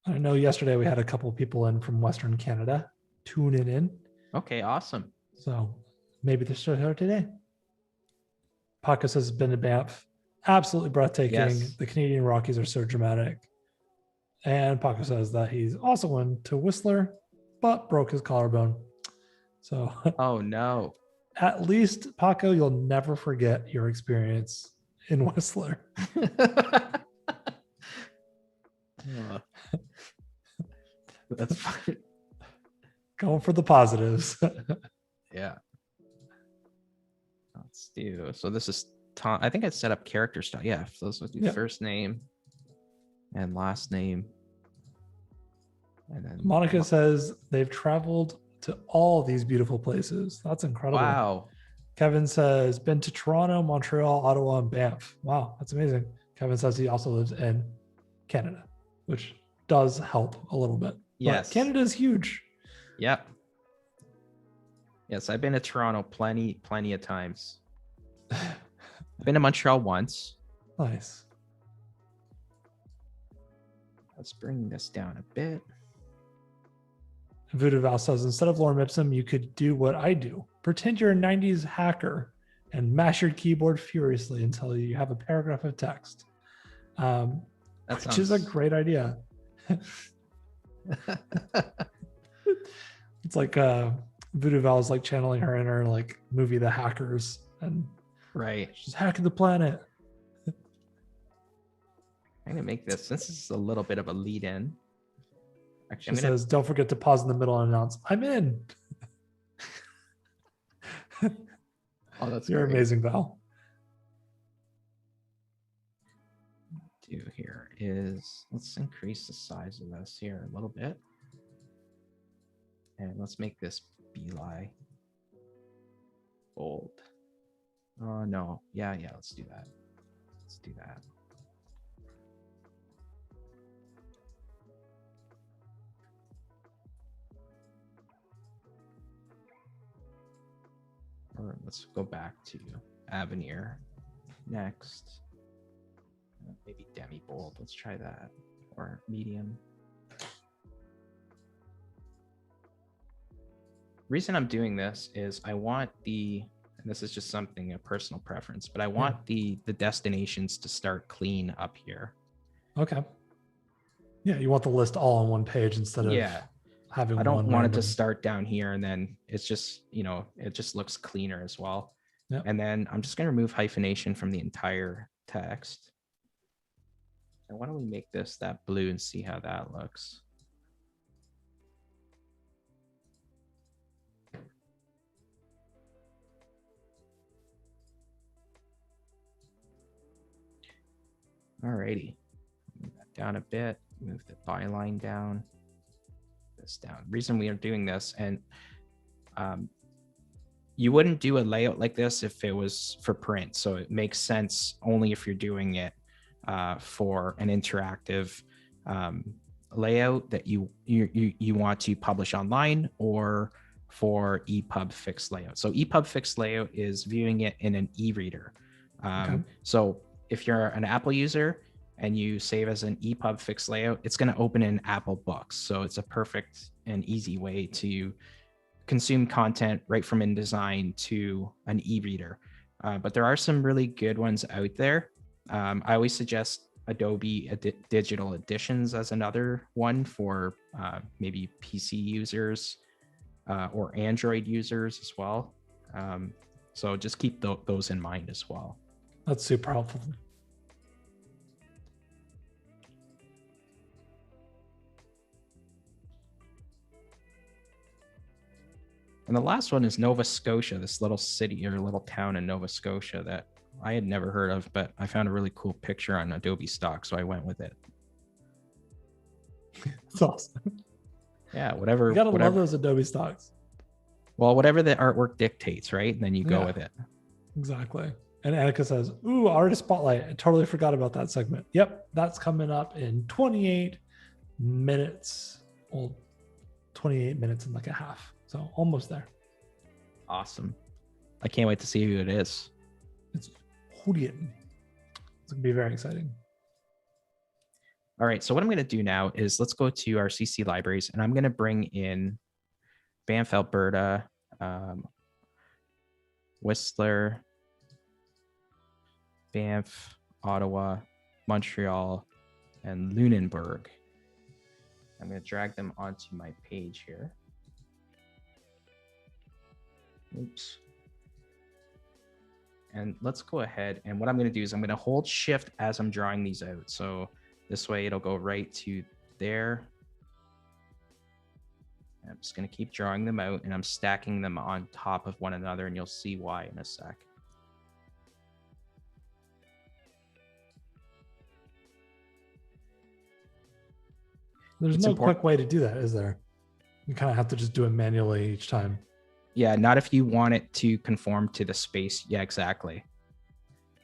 I know yesterday we had a couple of people in from Western Canada tuning in. Okay, awesome. So maybe they're still here today. Pacus has been to Banff. Absolutely breathtaking. Yes. The Canadian Rockies are so dramatic. And Paco says that he's also went to Whistler, but broke his collarbone. So, oh no. At least, Paco, you'll never forget your experience in Whistler. That's fine. Going for the positives. Yeah. Let's do. So this is Tom. I think I set up character style. Yeah. So let's do first name and last name. And then Monica says they've traveled to all these beautiful places. That's incredible. Wow. Kevin says been to Toronto, Montreal, Ottawa, and Banff. Wow, that's amazing. Kevin says he also lives in Canada, which does help a little bit. Yes. But Canada is huge. Yep. Yes, I've been to Toronto plenty of times. I've been to Montreal once. Nice. Let's bring this down a bit. Voodoo Val says, instead of lorem ipsum, you could do what I do. Pretend you're a 90s hacker and mash your keyboard furiously until you have a paragraph of text. Which is a great idea. It's like Voodoo Val is like channeling her inner like movie The Hackers, and she's hacking the planet. I'm gonna make this. This is a little bit of a lead in. Actually, she says, don't forget to pause in the middle and announce, I'm in. Oh, that's You're great. amazing, Val. Do here is, let's increase the size of this here a little bit. And let's make this beeline bold. Oh, no. Yeah, let's do that. Let's do that. Or let's go back to Avenir next. Maybe demi bold. Let's try that. Or medium. Reason I'm doing this is I want and this is just something, a personal preference, but I want the destinations to start clean up here. Okay. Yeah, you want the list all on one page instead of having I don't one want random. it to start down here and then it's just, it just looks cleaner as well. Yep. And then I'm just going to remove hyphenation from the entire text. And why don't we make this that blue and see how that looks? Alrighty, move that down a bit, move the byline down, this down. Reason we are doing this, and you wouldn't do a layout like this if it was for print. So it makes sense only if you're doing it for an interactive layout that you want to publish online, or for EPUB fixed layout. So EPUB fixed layout is viewing it in an e-reader. So if you're an Apple user and you save as an EPUB fixed layout, it's going to open in Apple Books. So it's a perfect and easy way to consume content right from InDesign to an e-reader. But there are some really good ones out there. I always suggest Adobe Digital Editions as another one for maybe PC users or Android users as well. So just keep those in mind as well. That's super helpful. And the last one is Nova Scotia, this little city or little town in Nova Scotia that I had never heard of, but I found a really cool picture on Adobe stock, so I went with it. That's awesome. Yeah, whatever. You gotta love those Adobe stocks. Well, whatever the artwork dictates, right? And then you go with it. Exactly. And Annika says, ooh, Artist Spotlight. I totally forgot about that segment. Yep, that's coming up in 28 minutes. Well, 28 minutes and like a half. So almost there. Awesome. I can't wait to see who it is. It's Julian. It's going to be very exciting. All right. So what I'm going to do now is let's go to our CC libraries, and I'm going to bring in Banff, Alberta, Whistler, Banff, Ottawa, Montreal, and Lunenburg. I'm going to drag them onto my page here. Oops. And let's go ahead. And what I'm going to do is I'm going to hold shift as I'm drawing these out. So this way it'll go right to there. I'm just going to keep drawing them out, and I'm stacking them on top of one another, and you'll see why in a sec. There's no quick way to do that, is there? You kind of have to just do it manually each time. Yeah, not if you want it to conform to the space. Yeah, exactly.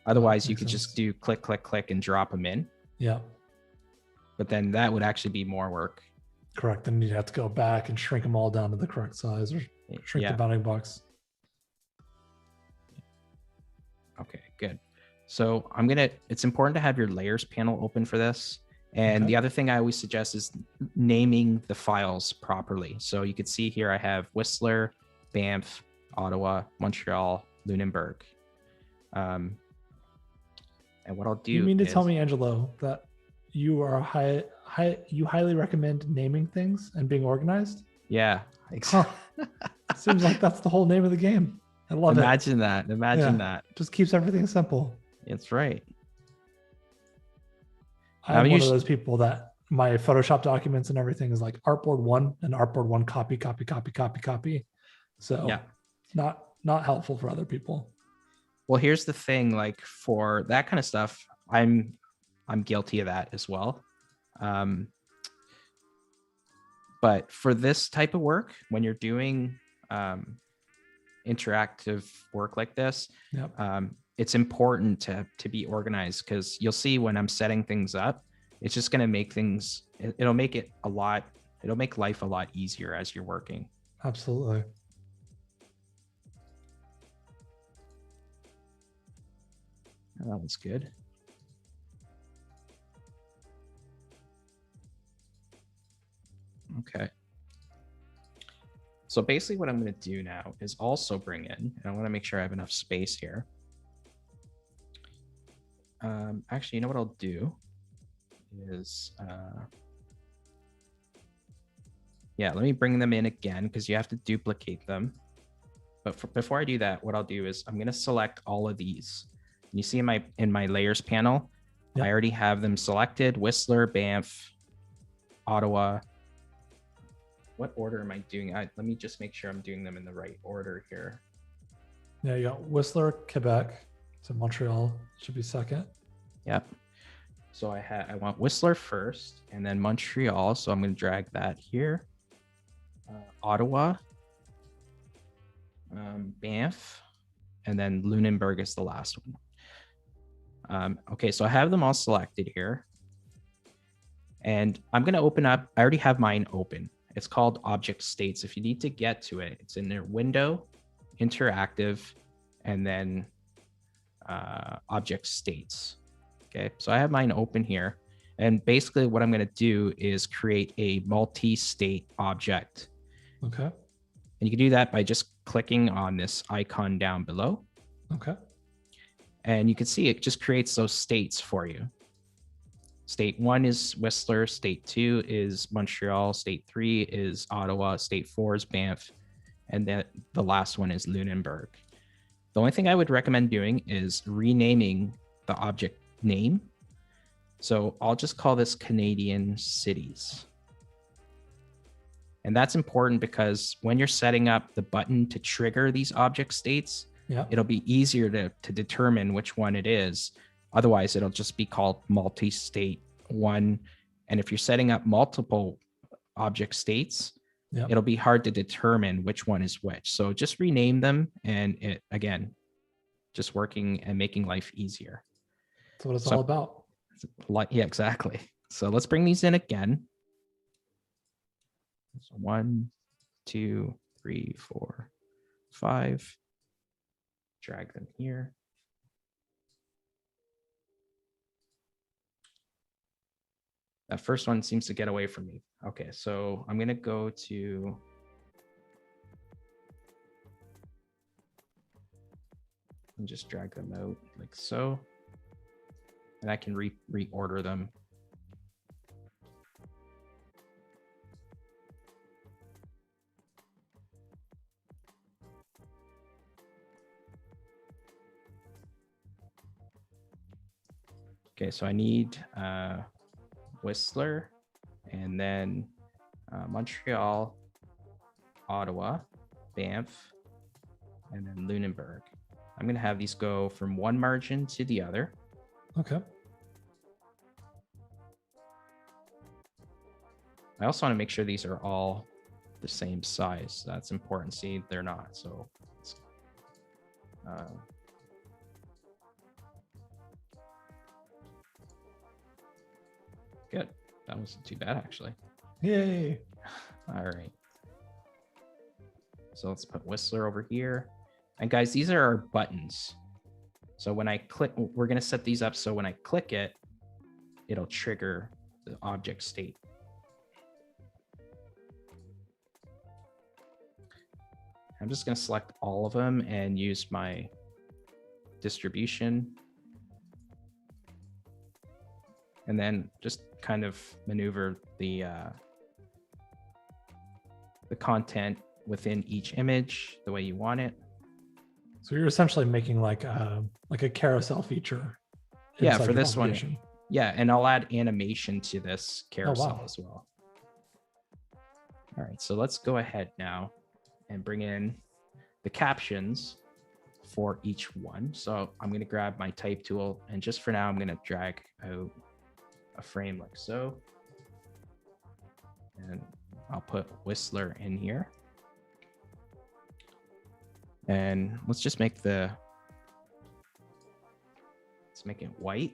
Otherwise, you could just do click, click, click, and drop them in. Yeah. But then that would actually be more work. Correct. Then you'd have to go back and shrink them all down to the correct size, or shrink the bounding box. Okay, good. So it's important to have your layers panel open for this. And the other thing I always suggest is naming the files properly. So you could see here I have Whistler, Banff, Ottawa, Montreal, Lunenburg. And what I'll do. You mean to tell me, Angelo, that you are you highly recommend naming things and being organized? Yeah. Seems like that's the whole name of the game. I love it. Imagine that. Just keeps everything simple. It's right. I'm one of those people that my Photoshop documents and everything is like artboard 1 and artboard 1 copy. So not helpful for other people. Well, here's the thing, like for that kind of stuff, I'm guilty of that as well. But for this type of work, when you're doing interactive work like this, it's important to be organized, because you'll see when I'm setting things up, it's just going to make things, it'll make life a lot easier as you're working. Absolutely. That was good. Okay. So basically what I'm going to do now is also bring in, and I want to make sure I have enough space here. Actually, you know what I'll do is, let me bring them in again, because you have to duplicate them. But before I do that, what I'll do is I'm going to select all of these. And you see in my layers panel, I already have them selected: Whistler, Banff, Ottawa. What order am I doing? Let me just make sure I'm doing them in the right order here. Yeah, you got Whistler, Quebec, so Montreal should be second. Yep. So I want Whistler first, and then Montreal. So I'm going to drag that here. Ottawa, Banff, and then Lunenburg is the last one. Okay, so I have them all selected here. And I'm going to open up, I already have mine open. It's called Object States. If you need to get to it, it's in their window, interactive, and then Object States. Okay, so I have mine open here. And basically what I'm going to do is create a multi-state object. Okay. And you can do that by just clicking on this icon down below. Okay. And you can see it just creates those states for you. State 1 is Whistler, State 2 is Montreal, State 3 is Ottawa, State 4 is Banff, and then the last one is Lunenburg. The only thing I would recommend doing is renaming the object name. So I'll just call this Canadian Cities. And that's important because when you're setting up the button to trigger these object states, it'll be easier to determine which one it is. Otherwise, it'll just be called multi-state 1. And if you're setting up multiple object states, it'll be hard to determine which one is which. So just rename them, and it, again, just working and making life easier. That's what it's all about. Yeah, exactly. So let's bring these in again. So 1, 2, 3, 4, 5. Drag them here. That first one seems to get away from me. Okay, so I'm going to go to and just drag them out like so. And I can reorder them. Okay, so I need Whistler, and then Montreal, Ottawa, Banff, and then Lunenburg. I'm going to have these go from one margin to the other. Okay. I also want to make sure these are all the same size. That's important. See, they're not. So good. That wasn't too bad, actually. Yay. All right. So let's put Whistler over here. And guys, these are our buttons. So when I click, we're going to set these up so when I click it, it'll trigger the object state. I'm just going to select all of them and use my distribution. And then just kind of maneuver the content within each image the way you want it. So you're essentially making like a carousel feature. Yeah, for this one. Yeah, and I'll add animation to this carousel as well. All right, so let's go ahead now and bring in the captions for each one. So I'm going to grab my type tool, and just for now, I'm going to drag out a frame like so. And I'll put Whistler in here. And let's just make let's make it white.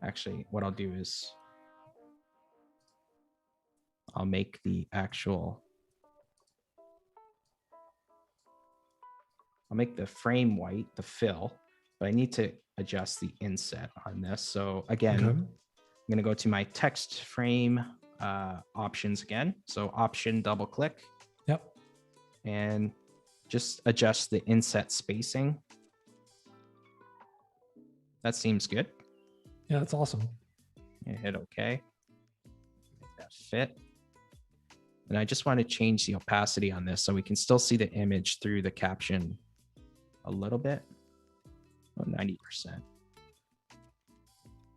Actually, what I'll do is I'll make the I'll make the frame white, the fill, but I need to adjust the inset on this. So again, I'm going to go to my text frame options again. So option, double click. Yep. And just adjust the inset spacing. That seems good. Yeah, that's awesome. And hit OK. Make that fit. And I just want to change the opacity on this so we can still see the image through the caption a little bit. 90%.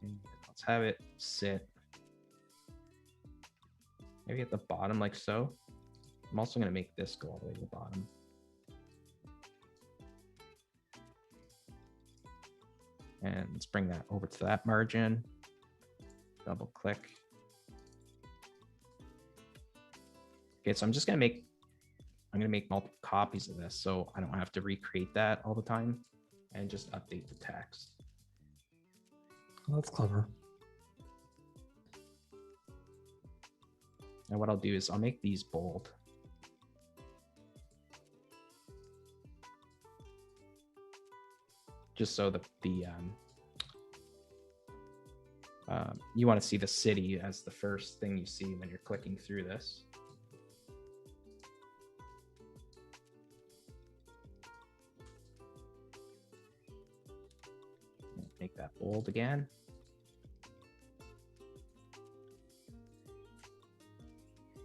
And let's have it sit maybe at the bottom like so. I'm also going to make this go all the way to the bottom. And let's bring that over to that margin. Double click. Okay, so I'm just going to make I'm going to make multiple copies of this so I don't have to recreate that all the time, and just update the text. That's clever. And what I'll do is I'll make these bold. Just so that you want to see the city as the first thing you see when you're clicking through this. Make that bold again.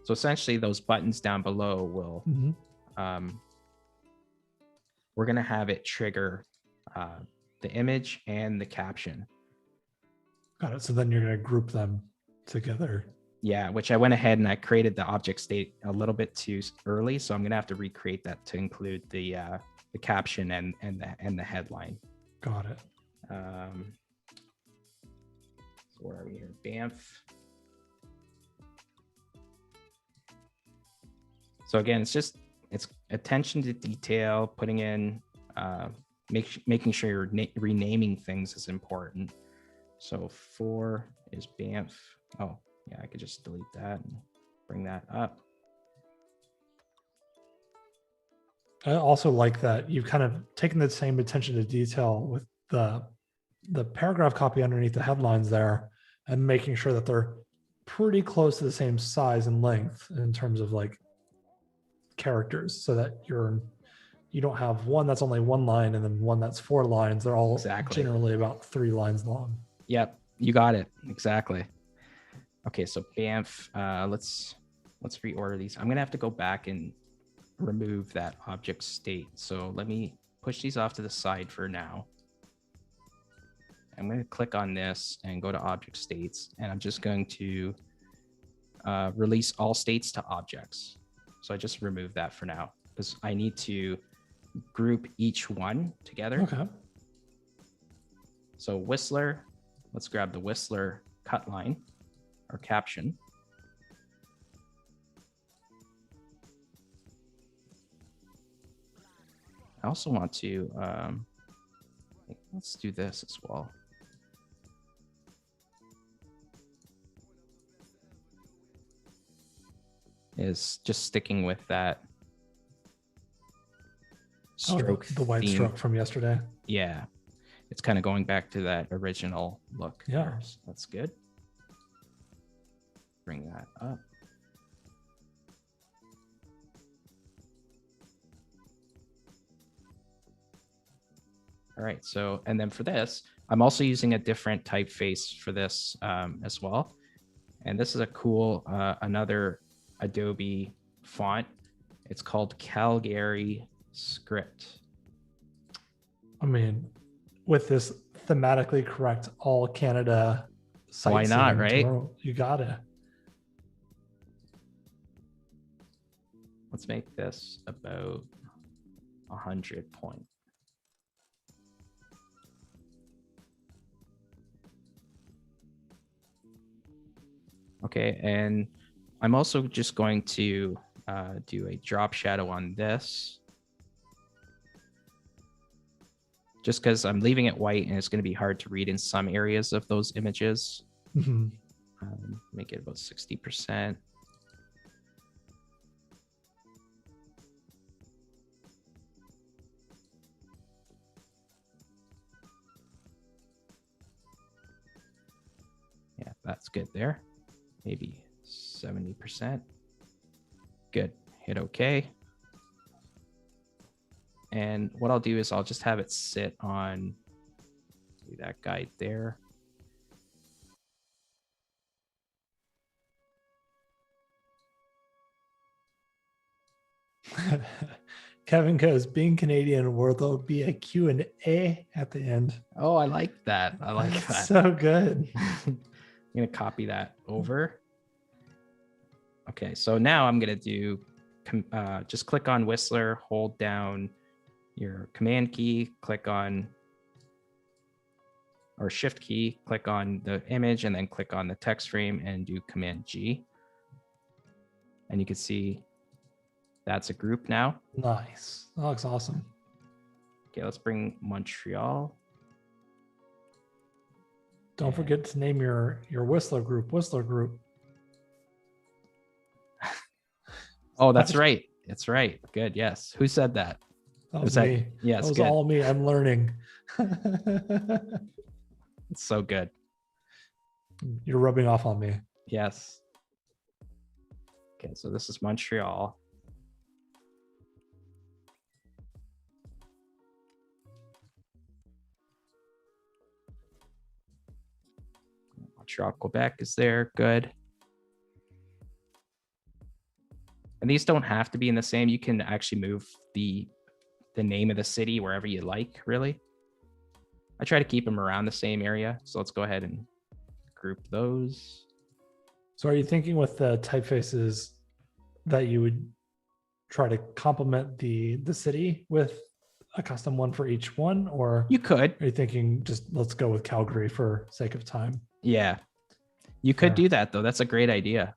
So essentially those buttons down below will, we're going to have it trigger the image and the caption. Got it. So then you're going to group them together. Yeah, which I went ahead and I created the object state a little bit too early. So I'm going to have to recreate that to include the caption and the headline. Got it. So where are we here? Banff. So again, it's attention to detail, putting in, making sure you're renaming things is important. So 4 is Banff. Oh yeah, I could just delete that and bring that up. I also like that you've kind of taken the same attention to detail with the paragraph copy underneath the headlines there, and making sure that they're pretty close to the same size and length in terms of like characters, so that you don't have one that's only 1 line and then one that's 4 lines. They're all generally about 3 lines long. Yep, you got it exactly. Okay, so Banff. Let's reorder these. I'm gonna have to go back and remove that object state. So let me push these off to the side for now. I'm going to click on this and go to object states, and I'm just going to release all states to objects. So I just remove that for now because I need to group each one together. Okay. So Whistler, let's grab the Whistler cut line or caption. I also want to, let's do this as well. Is just sticking with that stroke. The white theme. stroke from yesterday. Yeah. It's kind of going back to that original look. Yeah. There. So that's good. Bring that up. All right, so, and then for this, I'm also using a different typeface for this as well. And this is a cool, another Adobe font. It's called Calgary Script. I mean, with this thematically correct all Canada site. Why not, right? You gotta. Let's make this about 100 points. Okay, and I'm also just going to do a drop shadow on this. Just because I'm leaving it white and it's going to be hard to read in some areas of those images. Mm-hmm. Make it about 60%. Yeah, that's good there. Maybe 70%. Good. Hit OK. And what I'll do is I'll just have it sit on that guide there. Kevin goes, being Canadian, where there'll be a Q&A at the end. Oh, I like that. I like that. So good. I'm going to copy that over. Okay, so now I'm going to do, just click on Whistler, hold down your command key, click on, or shift key, click on the image, and then click on the text frame and do command G. And you can see That's a group now. Nice. That looks awesome. Okay, let's bring Montreal. Don't forget to name your Whistler group. Oh, that's right. It's right. Good. Yes. Who said that? That was me. Yes. That was good. all me. I'm learning. It's so good. You're rubbing off on me. Yes. Okay, so this is Montreal. Montreal, Quebec is there. Good. And these don't have to be in the same. You can actually move the name of the city wherever you like, really. I try to keep them around the same area. So let's go ahead and group those. So are you thinking with the typefaces that you would try to complement the city with a custom one for each one? Or you could. Are you thinking just let's go with Calgary for sake of time? Yeah. You could do that, though. That's a great idea.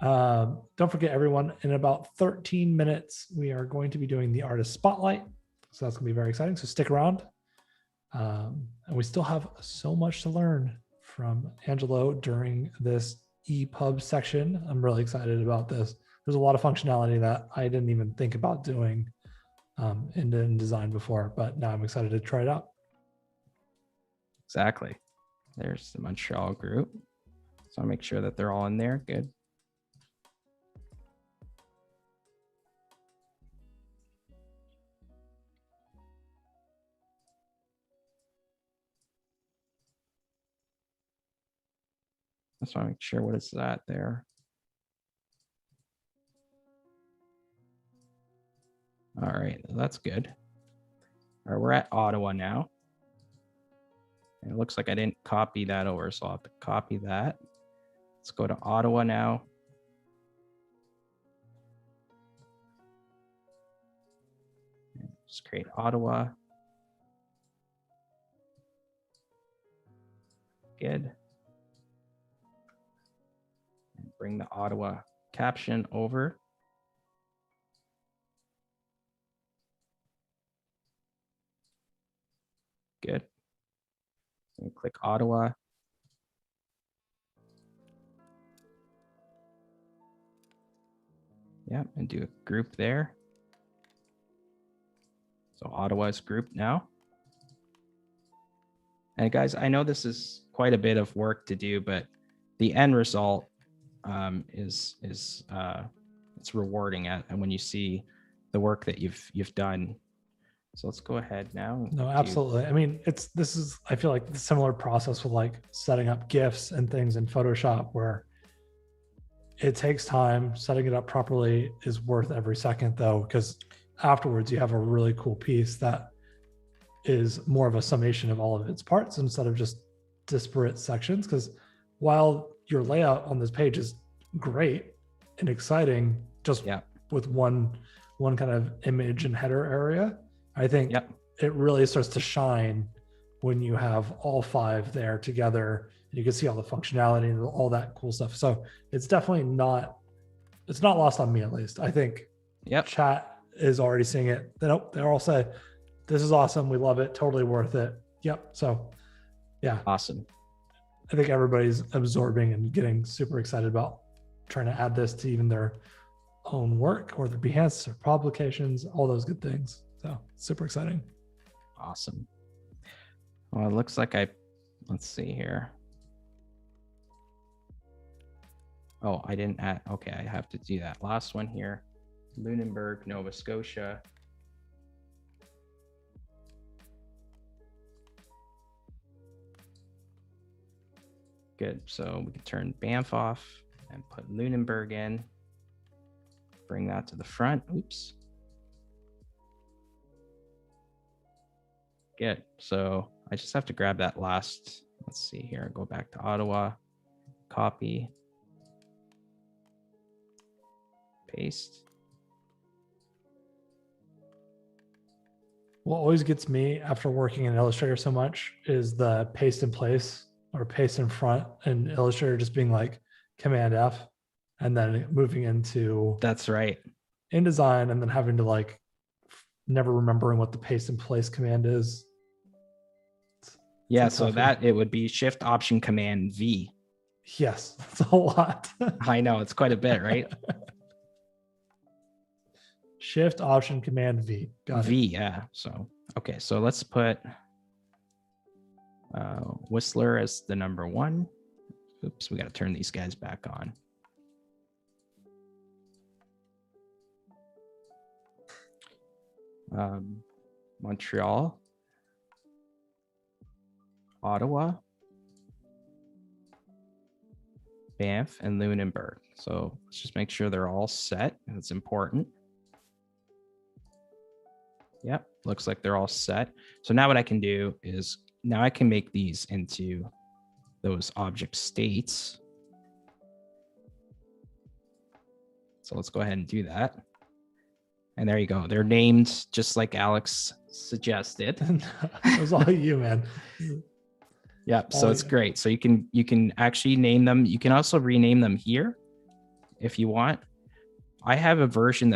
Don't forget, everyone, in about 13 minutes, we are going to be doing the artist spotlight. So that's going to be very exciting. So stick around. And we still have so much to learn from Angelo during this EPUB section. I'm really excited about this. There's a lot of functionality that I didn't even think about doing in InDesign before, but now I'm excited to try it out. Exactly. There's the Montreal group. So I'll make sure that they're all in there. Good. Just want to make sure what is that there. All right, that's good. All right, we're at Ottawa now. And it looks like I didn't copy that over, so I'll have to copy that. Let's go to Ottawa now. Just create Ottawa. Good. And bring the Ottawa caption over. Good. And click Ottawa. Yeah, and do a group there. So Ottawa's group now. And guys, I know this is quite a bit of work to do, but the end result is it's rewarding and when you see the work that you've done. So let's go ahead now. No, absolutely. I mean, I feel like the similar process with like setting up GIFs and things in Photoshop, where it takes time. Setting it up properly is worth every second, though, because afterwards you have a really cool piece that is more of a summation of all of its parts instead of just disparate sections. Because while your layout on this page is great and exciting, just with one kind of image and header area, I think it really starts to shine when you have all five there together. You can see all the functionality and all that cool stuff. So it's definitely not lost on me, at least. I think chat is already seeing it. They all say, this is awesome. We love it. Totally worth it. Yep. So yeah. Awesome. I think everybody's absorbing and getting super excited about trying to add this to even their own work or their Behance or publications, all those good things. So super exciting. Awesome. Well, it looks like let's see here. Oh, I didn't add, okay, I have to do that last one here. Lunenburg, Nova Scotia. Good, so we can turn Banff off and put Lunenburg in. Bring that to the front, oops. Good, so I just have to grab that last, let's see here, go back to Ottawa, copy, paste. What always gets me after working in Illustrator so much is the paste in place or paste in front, and Illustrator just being like Command F and then moving into That's right. InDesign, and then having to like never remembering what the paste in place command is. Yeah, so that it would be Shift Option Command V. Yes, that's a lot. I know, it's quite a bit, right? Shift Option Command V. Got V, it. yeah. So, okay, so let's put Whistler as the number 1. Oops, we got to turn these guys back on. Montreal, Ottawa, Banff, and Lunenburg. So let's just make sure they're all set. That's important. Yep, looks like they're all set. So now what I can do is now I can make these into those object states. So let's go ahead and do that. And there you go. They're named just like Alex suggested. It was all you, man. Yep. So it's great. So you can actually name them. You can also rename them here if you want. I have a version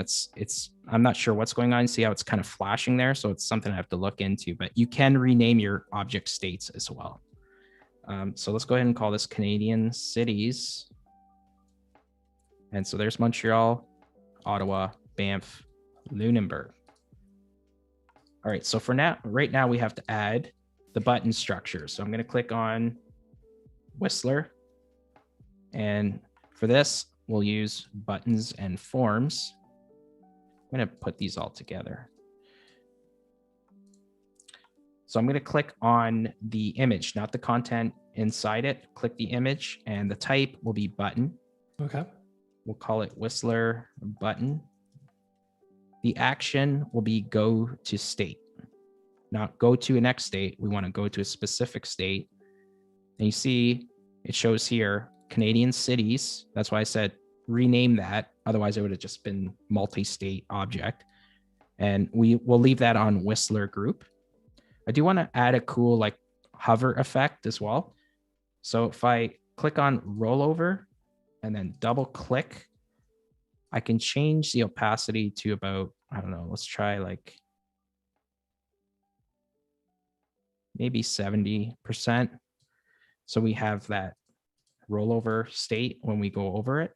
I'm not sure what's going on. See how it's kind of flashing there. So it's something I have to look into, but you can rename your object states as well. So let's go ahead and call this Canadian cities. And so there's Montreal, Ottawa, Banff, Lunenburg. All right, so right now we have to add the button structure. So I'm going to click on Whistler. And for this, we'll use buttons and forms. I'm going to put these all together. So I'm going to click on the image, not the content inside it. Click the image, and the type will be button. Okay. We'll call it Whistler button. The action will be go to state, not go to a next state. We want to go to a specific state. And you see it shows here Canadian cities. That's why I said rename that. Otherwise, it would have just been multi-state object. And we will leave that on Whistler group. I do want to add a cool like hover effect as well. So if I click on rollover and then double click, I can change the opacity to about, I don't know, let's try like maybe 70%. So we have that rollover state when we go over it.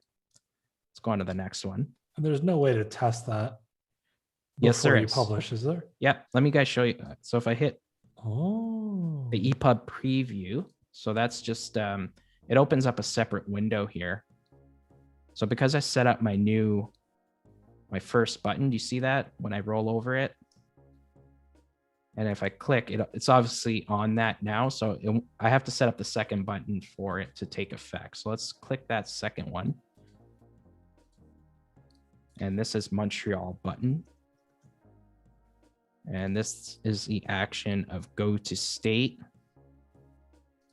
Let's go on to the next one. And there's no way to test that yes, before there you is. publish, is there? Yeah, let me guys show you. So if I hit the EPUB preview, so that's just, it opens up a separate window here. So because I set up my first button, do you see that when I roll over it? And if I click, it's obviously on that now. So I have to set up the second button for it to take effect. So let's click that second one. And this is Montreal button. And this is the action of go to state.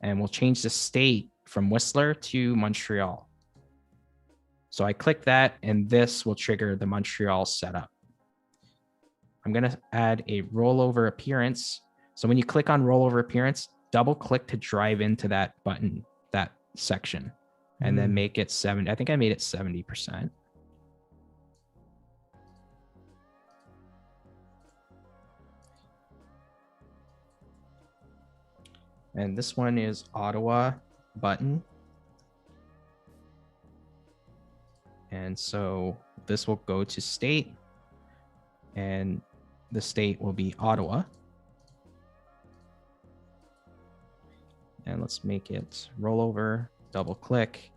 And we'll change the state from Whistler to Montreal. So I click that, and this will trigger the Montreal setup. I'm going to add a rollover appearance. So when you click on rollover appearance, double click to drive into that button, that section, and then make it 70. I think I made it 70%. And this one is Ottawa button. And so this will go to state, and the state will be Ottawa. And let's make it rollover, double click,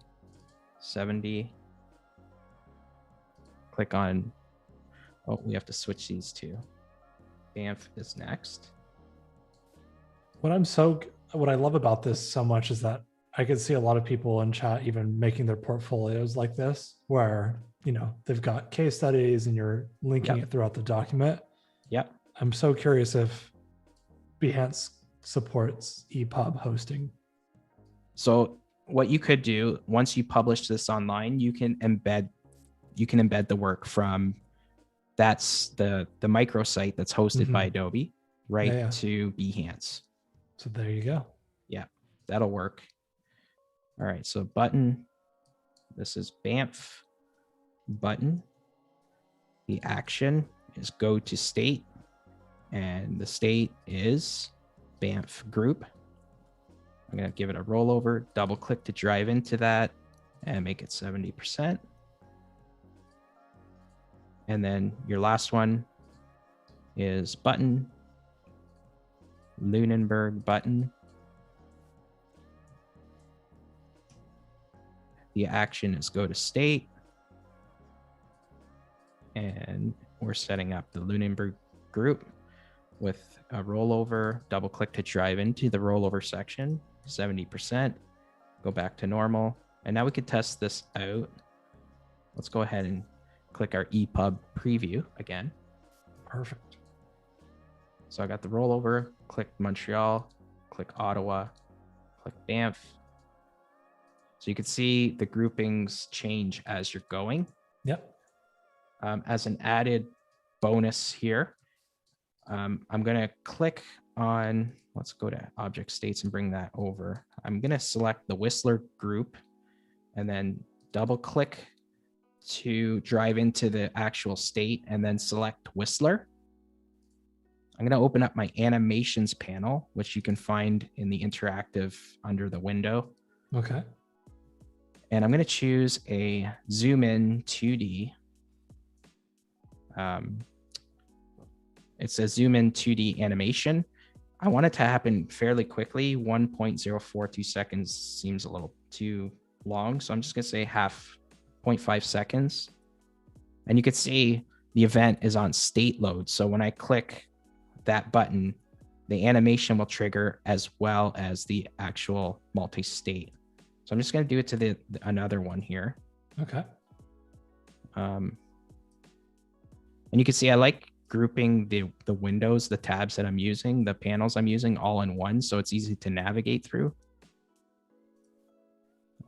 70. Click on, oh, we have to switch these two. Banff is next. What I love about this so much is that I could see a lot of people in chat even making their portfolios like this, where, you know, they've got case studies and you're linking it throughout the document. Yep. I'm so curious if Behance supports EPUB hosting. So what you could do once you publish this online, you can embed the work from that's the microsite that's hosted by Adobe to Behance. So there you go. Yeah, that'll work. All right, so button, this is Banff button. The action is go to state, and the state is Banff group. I'm going to give it a rollover, double click to drive into that and make it 70%. And then your last one is button, Lunenburg button. The action is go to state. And we're setting up the Lunenburg group with a rollover, double click to drive into the rollover section, 70%, go back to normal. And now we could test this out. Let's go ahead and click our EPUB preview again. Perfect. So I got the rollover, click Montreal, click Ottawa, click Banff. So you can see the groupings change as you're going. Yep. As an added bonus here, I'm going to click on, let's go to object states and bring that over. I'm going to select the Whistler group and then double click to drive into the actual state and then select Whistler. I'm going to open up my animations panel, which you can find in the interactive under the window. Okay. And I'm going to choose a zoom in 2D. It's a zoom in 2D animation. I want it to happen fairly quickly. 1.042 seconds seems a little too long. So I'm just going to say 0.5 seconds. And you can see the event is on state load. So when I click that button, the animation will trigger as well as the actual multi-state. So I'm just going to do it to another one here. Okay. And you can see I like grouping the windows, the tabs that I'm using, the panels I'm using all in one, so it's easy to navigate through.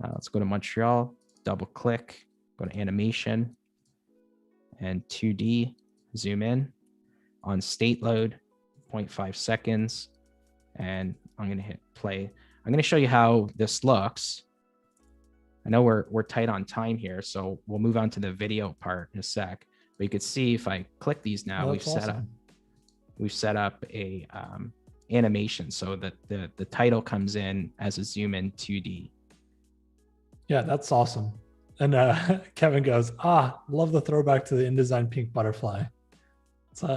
Let's go to Montreal, double click, go to animation, and 2D, zoom in. On state load, 0.5 seconds, and I'm going to hit play. I'm going to show you how this looks. I know we're tight on time here, so we'll move on to the video part in a sec. But you can see if I click these now, Oh, we've set up a animation so that the title comes in as a zoom in 2D. Yeah, that's awesome. And Kevin goes, love the throwback to the InDesign pink butterfly.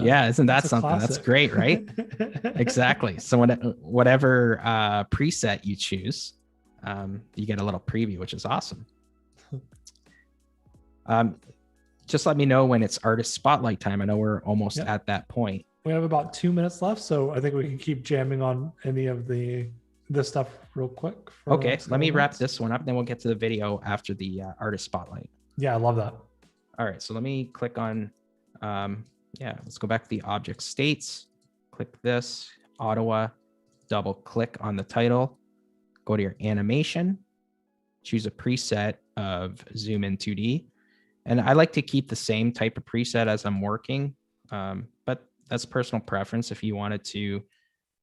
Yeah, isn't that something? Classic. That's great, right? Exactly. So whatever preset you choose, you get a little preview, which is awesome. Just let me know when it's artist spotlight time. I know we're almost at that point. We have about 2 minutes left, so I think we can keep jamming on any of this stuff real quick. Okay, let me wrap this one up, then we'll get to the video after the artist spotlight. Yeah, I love that. All right, so let me click on, let's go back to the object states. Click this, Ottawa, double click on the title, go to your animation, choose a preset of zoom in 2D. And I like to keep the same type of preset as I'm working, but that's personal preference. If you wanted to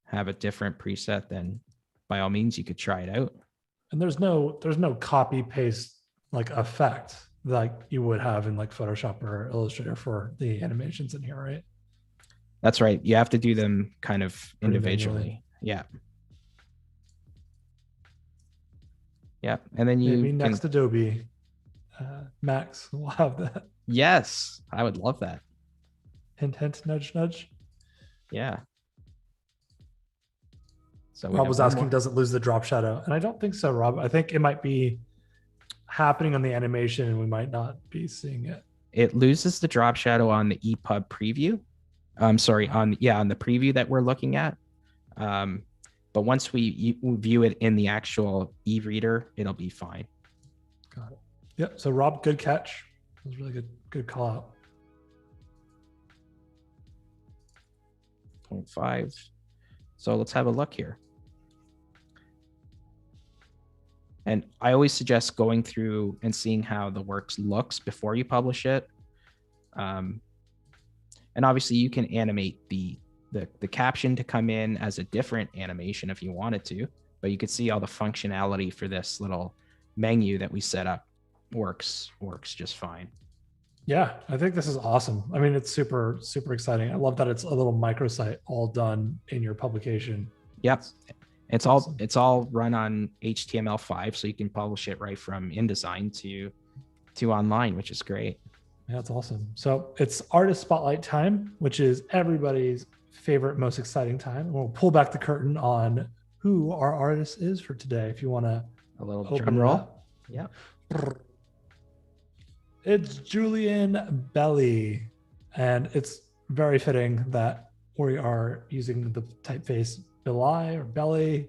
have a different preset, then by all means, you could try it out. And there's no copy paste like effect like you would have in like Photoshop or Illustrator for the animations in here, right? That's right. You have to do them kind of individually. Yeah. Yeah. And then maybe next Adobe Max will have that. Yes, I would love that. Hint, hint, nudge, nudge. Yeah. So Rob was asking, does it lose the drop shadow? And I don't think so, Rob. I think it might be happening on the animation and we might not be seeing it. It loses the drop shadow on the EPUB preview. I'm sorry, on the preview that we're looking at. But once we view it in the actual e-reader, it'll be fine. Got it. Yep. So Rob, good catch. That was really good call out. 0.5. So let's have a look here. And I always suggest going through and seeing how the work looks before you publish it. And obviously you can animate the caption to come in as a different animation if you wanted to, but you could see all the functionality for this little menu that we set up. works just fine. Yeah, I think this is awesome. I mean, it's super, super exciting. I love that it's a little microsite all done in your publication. Yep. It's awesome. It's all run on HTML5, so you can publish it right from InDesign to online, which is great. Yeah, that's awesome. So it's artist spotlight time, which is everybody's favorite, most exciting time. We'll pull back the curtain on who our artist is for today. If you want to a little drum roll. Yeah. It's Julian Belli, and it's very fitting that we are using the typeface Belli or Belly.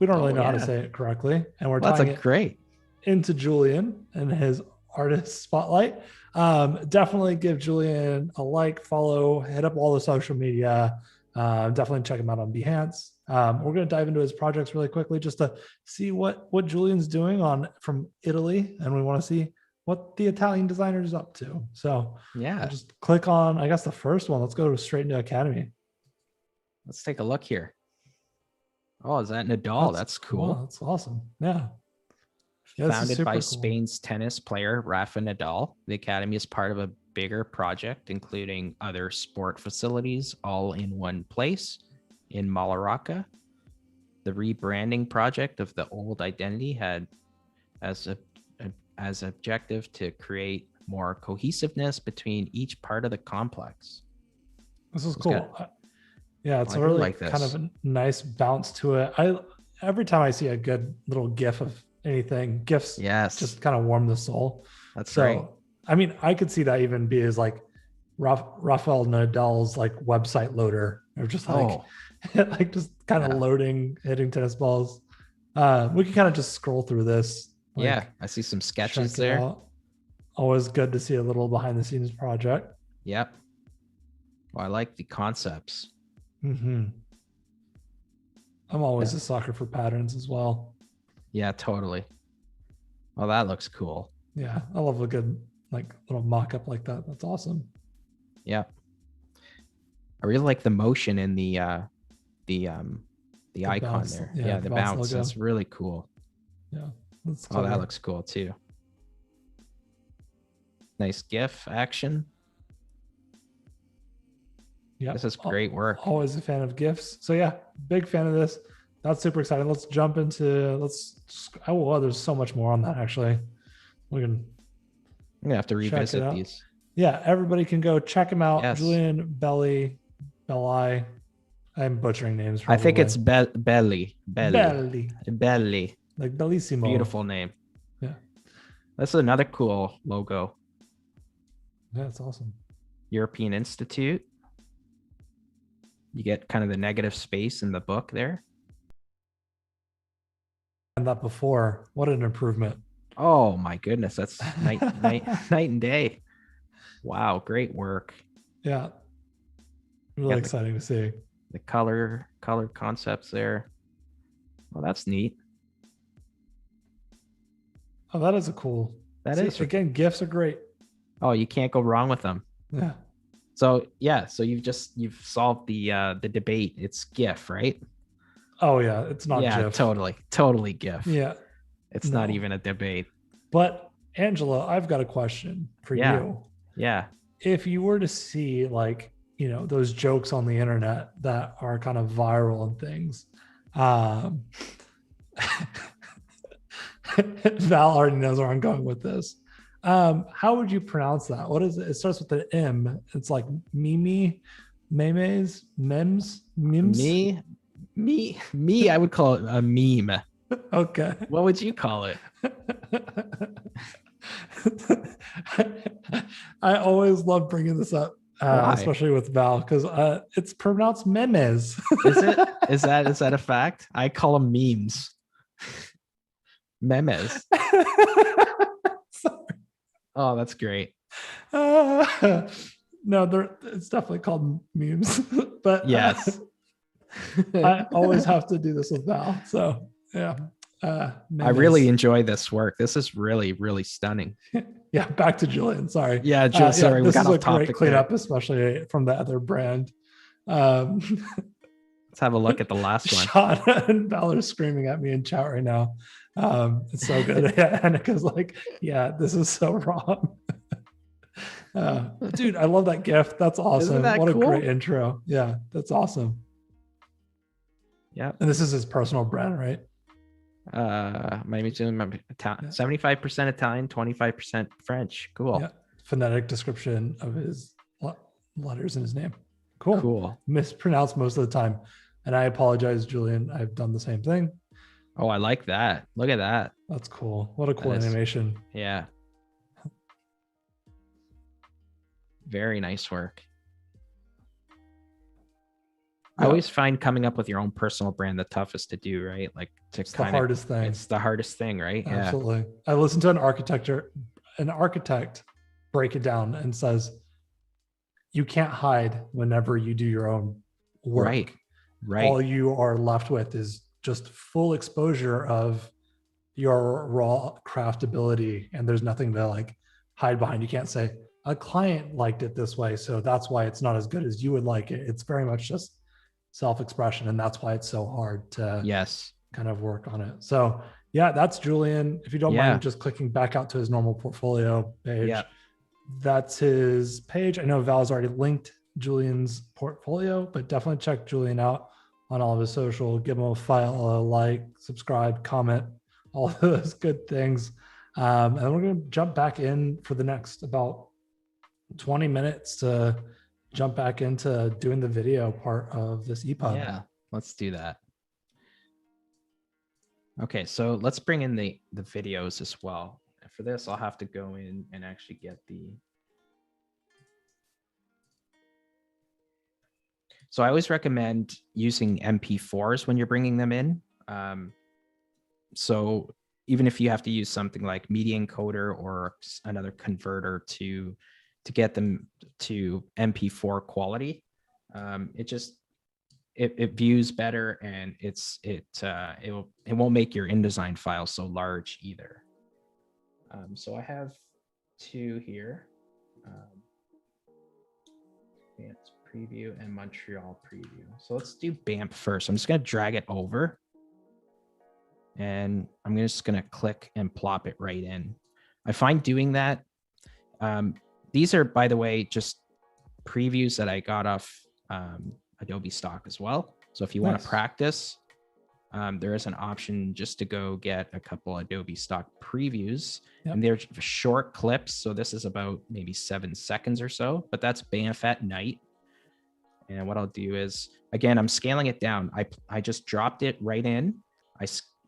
We don't really know how to say it correctly, and we're tying it great into Julian and his artist spotlight. Definitely give Julian a like, follow, hit up all the social media. Definitely check him out on Behance. We're going to dive into his projects really quickly just to see what Julian's doing from Italy, and we want to see what the Italian designer is up to. So yeah, we'll just click on, I guess, the first one. Let's go straight into Academy. Let's take a look here. Oh, is that Nadal? That's cool. That's awesome. Yeah. Founded by Spain's tennis player Rafa Nadal, the Academy is part of a bigger project, including other sport facilities all in one place in Malaraca. The rebranding project of the old identity had as objective to create more cohesiveness between each part of the complex. This is cool. Yeah, it's a really kind of a nice bounce to it. Every time I see a good little GIF of anything, GIFs just kind of warm the soul. That's right. I mean, I could see that even be as like Rafael Nadal's like website loader, or just like like just kind of loading, hitting tennis balls. We can kind of just scroll through this. Like, I see some sketches there. Always good to see a little behind the scenes project. Yep. Well, I like the concepts. Mm-hmm. I'm always a sucker for patterns as well. Yeah, totally. Well, that looks cool. Yeah, I love a good like little mock-up like that. That's awesome. Yeah. I really like the motion in the icon bounce, there. Yeah, the bounce. Logo. That's really cool. Yeah. That looks cool too. Nice GIF action. Yeah, this is great work. Always a fan of GIFs. So yeah, big fan of this. That's super exciting. Let's jump into there's so much more on that actually. I'm gonna have to revisit these. Yeah, everybody can go check him out. Yes. Julian Belli. I'm butchering names. Probably. I think it's Belli. Like bellissimo. Beautiful name. Yeah. That's another cool logo. Yeah, it's awesome. European Institute. You get kind of the negative space in the book there. And that before, what an improvement. Oh my goodness. That's night and day. Wow. Great work. Yeah. Really exciting to see. The color concepts there. Well, that's neat. Oh, that is a cool. Again, GIFs are great. Oh, you can't go wrong with them. Yeah. So you've solved the debate. It's GIF, right? Oh yeah, it's not GIF. Totally GIF. Yeah. It's not even a debate. But Angela, I've got a question for you. Yeah. If you were to see like, those jokes on the internet that are kind of viral and things, Val already knows where I'm going with this. How would you pronounce that? What is it? It starts with an M. It's like memes. Me, I would call it a meme. Okay. What would you call it? I always love bringing this up, especially with Val, because it's pronounced memes. Is it? Is that a fact? I call them memes. Memes. Oh, that's great. No, it's definitely called memes. But yes, I always have to do this with Val. So yeah. I really enjoy this work. This is really, really stunning. Yeah, back to Julian. Sorry. Yeah, sorry. This is a great cleanup, especially from the other brand. Let's have a look at the last one. Sean and Val are screaming at me in chat right now. It's so good. Yeah, Annika's like, yeah, this is so wrong. Dude, I love that gift. That's Isn't awesome. that What a cool? great intro. Yeah, that's awesome. Yeah. And this is his personal brand, right? My name is 75% Italian, 25% French. Cool. Yeah. Phonetic description of his letters in his name. Cool. Cool. Mispronounced most of the time. And I apologize, Julian. I've done the same thing. Oh, I like that. Look at that. That's cool. What a cool animation. Yeah. Very nice work. I always find coming up with your own personal brand the toughest to do, right? Like it's the hardest thing. It's the hardest thing, right? Absolutely. Yeah. I listened to an architect break it down and says, you can't hide whenever you do your own work. Right. All you are left with is just full exposure of your raw craftability, and there's nothing to like hide behind. You can't say a client liked it this way, so that's why it's not as good as you would like it. It's very much just self-expression, and that's why it's so hard to kind of work on it. So yeah, that's Julian. If you don't mind just clicking back out to his normal portfolio page, that's his page. I know Val's already linked Julian's portfolio, but definitely check Julian out on all of his social. Give him a file, a like, subscribe, comment, all those good things. And we're going to jump back in for the next about 20 minutes to jump back into doing the video part of this EPUB. Yeah, let's do that. Okay, so let's bring in the videos as well. And for this, I'll have to go in and actually get the... So I always recommend using MP4s when you're bringing them in. So even if you have to use something like Media Encoder or another converter to get them to MP4 quality, it views better, and it won't make your InDesign file so large either. So I have two here. Advanced preview and Montreal preview. So let's do BAMP first. I'm just going to drag it over, and I'm just going to click and plop it right in. I find doing that. These are, by the way, just previews that I got off Adobe stock as well. So if you want to practice, there is an option just to go get a couple Adobe stock previews, and they're short clips. So this is about maybe 7 seconds or so, but that's BAMF at night. And what I'll do is, again, I'm scaling it down. I just dropped it right in.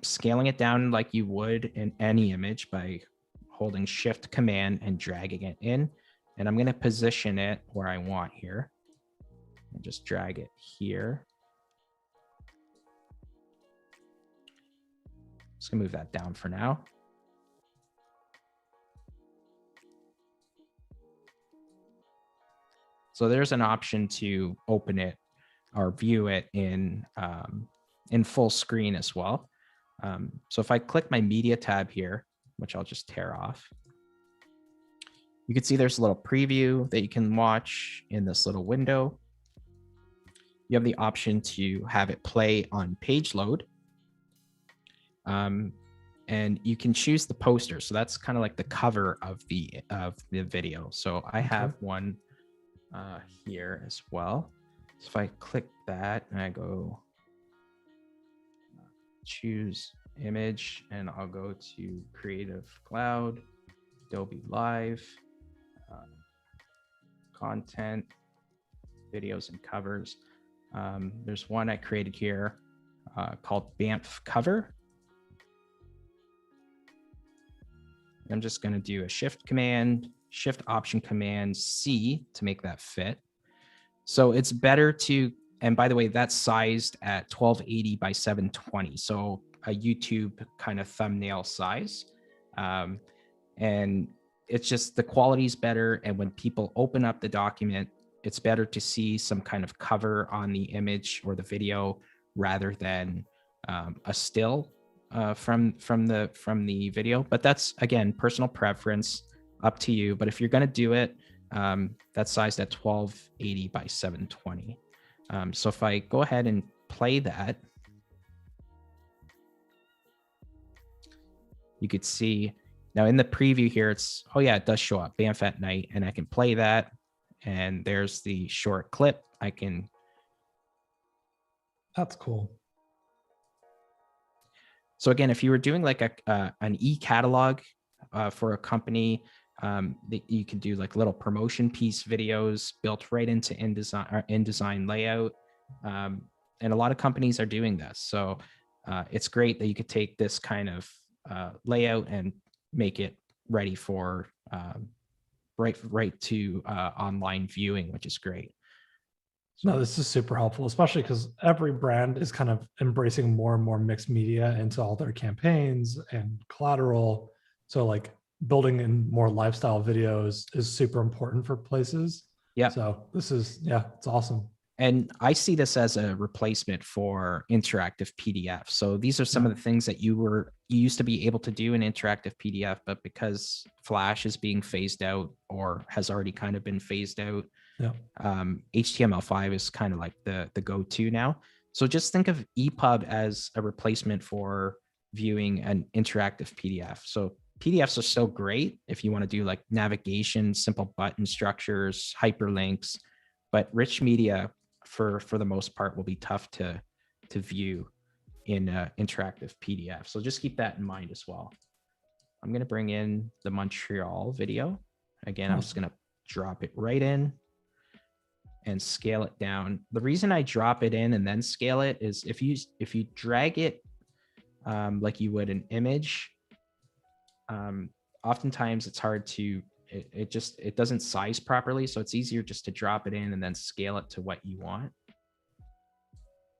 Scaling it down like you would in any image by holding Shift Command and dragging it in. And I'm going to position it where I want here. And just drag it here. Just gonna move that down for now. So there's an option to open it or view it in full screen as well. So if I click my media tab here, which I'll just tear off, you can see there's a little preview that you can watch in this little window. You have the option to have it play on page load. And you can choose the poster. So that's kind of like the cover of the video. So I have one here as well. So if I click that and I go choose image, and I'll go to Creative Cloud, Adobe Live, content, videos and covers. There's one I created here called BAMF cover. I'm just going to do a Shift Option Command C to make that fit. So it's better to, and by the way, that's sized at 1280 by 720. So a YouTube kind of thumbnail size. And it's just the quality is better. And when people open up the document, it's better to see some kind of cover on the image or the video rather than a still from the video. But that's, again, personal preference, up to you. But if you're going to do it, that's sized at 1280 by 720. So if I go ahead and play that, you could see now in the preview here, it's, oh yeah, it does show up, Banff at night, and I can play that. And there's the short clip. That's cool. So again, if you were doing like an e-catalog for a company, you can do like little promotion piece videos built right into InDesign layout. And a lot of companies are doing this. So it's great that you could take this kind of layout and make it ready for right to online viewing, which is great. No, this is super helpful, especially because every brand is kind of embracing more and more mixed media into all their campaigns and collateral. So like building in more lifestyle videos is super important for places. Yeah. So this is, it's awesome. And I see this as a replacement for interactive PDF. So these are some of the things that you used to be able to do in interactive PDF, but because Flash is being phased out or has already kind of been phased out, HTML5 is kind of like the go-to now. So just think of EPUB as a replacement for viewing an interactive PDF. So PDFs are still great if you want to do like navigation, simple button structures, hyperlinks, but rich media for the most part will be tough to view in interactive PDF. So just keep that in mind as well. I'm going to bring in the Montreal video. Again, I'm just going to drop it right in and scale it down. The reason I drop it in and then scale it is if you drag it like you would an image, oftentimes it's hard to, it doesn't size properly. So it's easier just to drop it in and then scale it to what you want.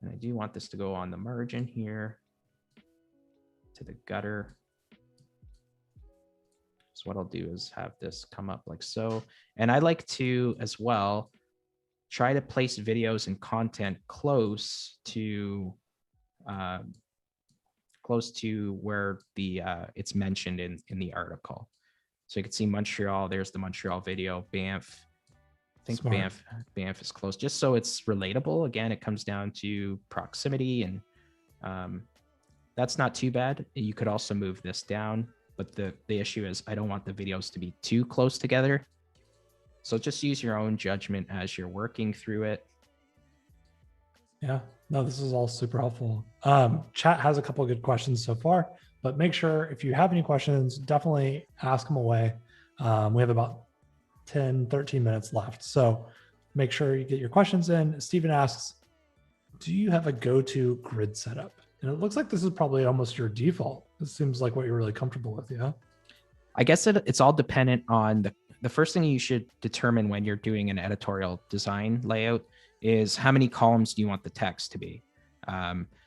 And I do want this to go on the margin here to the gutter. So what I'll do is have this come up like so. And I like to, as well, try to place videos and content close to where the it's mentioned in the article. So you can see Montreal, there's the Montreal video, Banff. I think Banff is close, just so it's relatable. Again, it comes down to proximity, and that's not too bad. You could also move this down, but the issue is I don't want the videos to be too close together. So just use your own judgment as you're working through it. Yeah, no, this is all super helpful. Chat has a couple of good questions so far, but make sure if you have any questions, definitely ask them away. We have about 10, 13 minutes left. So make sure you get your questions in. Stephen asks, do you have a go-to grid setup? And it looks like this is probably almost your default. This seems like what you're really comfortable with, yeah? I guess it's all dependent on the first thing you should determine when you're doing an editorial design layout is how many columns do you want the text to be?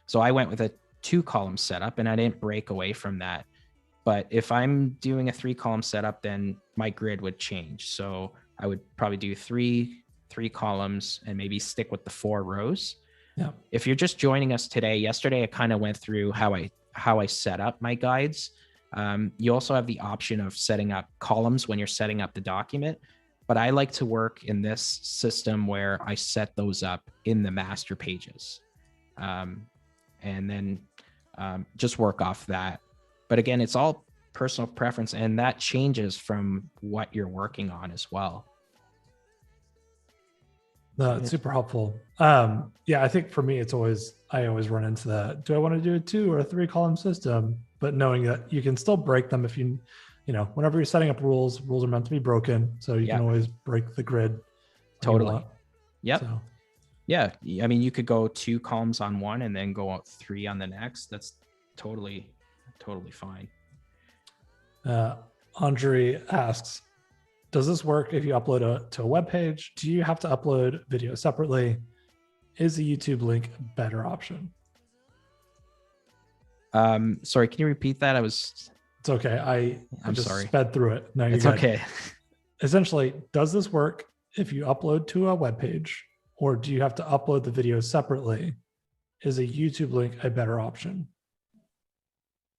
So I went with a 2-column setup and I didn't break away from that. But if I'm doing a 3-column setup, then my grid would change. So I would probably do three columns and maybe stick with the 4 rows. Yeah. If you're just joining us today, yesterday I kind of went through how I set up my guides. You also have the option of setting up columns when you're setting up the document, but I like to work in this system where I set those up in the master pages, and then just work off that. But again, it's all personal preference, and that changes from what you're working on as well. No, it's super helpful. Yeah, I think for me, I always run into that. Do I want to do a 2 or a 3-column system? But knowing that you can still break them if whenever you're setting up rules are meant to be broken. So you can always break the grid. Totally. Yep. So. Yeah. I mean, you could go 2 columns on one and then go out 3 on the next. That's totally fine. Andre asks, does this work if you upload to a web page? Do you have to upload video separately? Is the YouTube link a better option? Sorry, can you repeat that? It's okay. I'm just sorry. Sped through it. No, you're good. Okay. Essentially, does this work if you upload to a web page, or do you have to upload the video separately? Is a YouTube link a better option?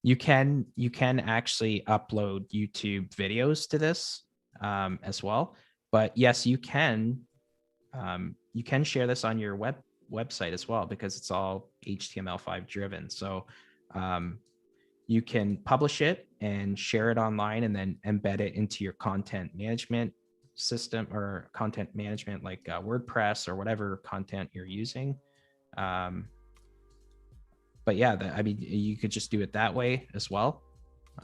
You can actually upload YouTube videos to this as well, but yes, you can share this on your website as well, because it's all HTML5 driven. So You can publish it and share it online and then embed it into your content management system or content management like WordPress or whatever content you're using. But yeah, I mean, you could just do it that way as well.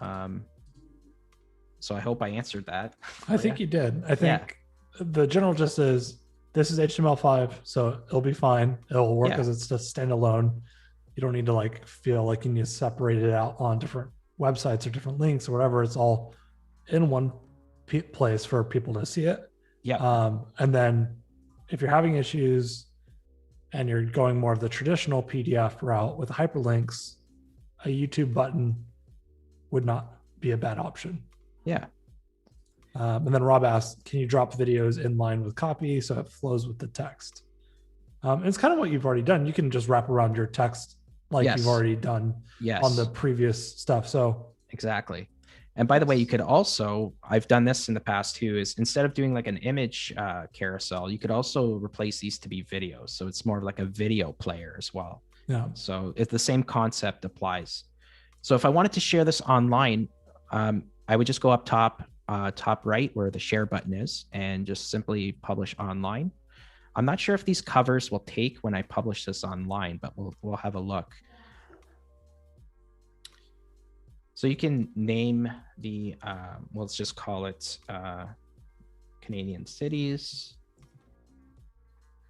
So I hope I answered that. I think you did. I think the general gist is this is HTML5, so it'll be fine. It'll work as it's just standalone. You don't need to like feel like you need to separate it out on different websites or different links or whatever. It's all in one place for people to see it. Yeah. And then if you're having issues and you're going more of the traditional PDF route with hyperlinks, a YouTube button would not be a bad option. Yeah. And then Rob asked, can you drop videos in line with copy so it flows with the text? It's kind of what you've already done. You can just wrap around your text like you've already done on the previous stuff. So exactly. And by the way, you could also, I've done this in the past too, is instead of doing like an image carousel, you could also replace these to be videos. So it's more of like a video player as well. Yeah. So it's the same concept applies. So if I wanted to share this online, I would just go up top right where the share button is and just simply publish online. I'm not sure if these covers will take when I publish this online, but we'll have a look. So you can name the, let's just call it Canadian cities.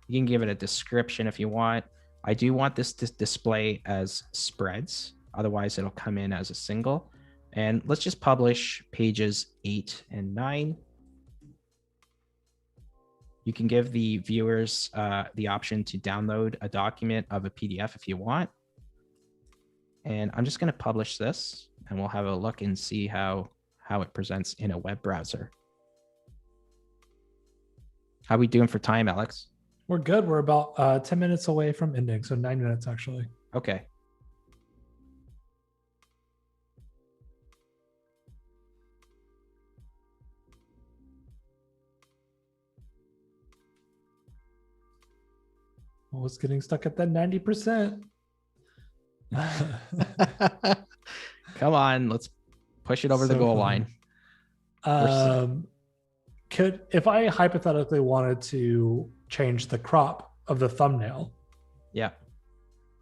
You can give it a description if you want. I do want this to display as spreads. Otherwise, it'll come in as a single. And let's just publish pages 8 and 9. You can give the viewers the option to download a document of a PDF if you want. And I'm just going to publish this and we'll have a look and see how it presents in a web browser. How are we doing for time, Alex? We're good. We're about 10 minutes away from ending. So 9 minutes actually. Okay. Well, it's getting stuck at that 90%. Come on, let's push it over the goal line. If I hypothetically wanted to change the crop of the thumbnail,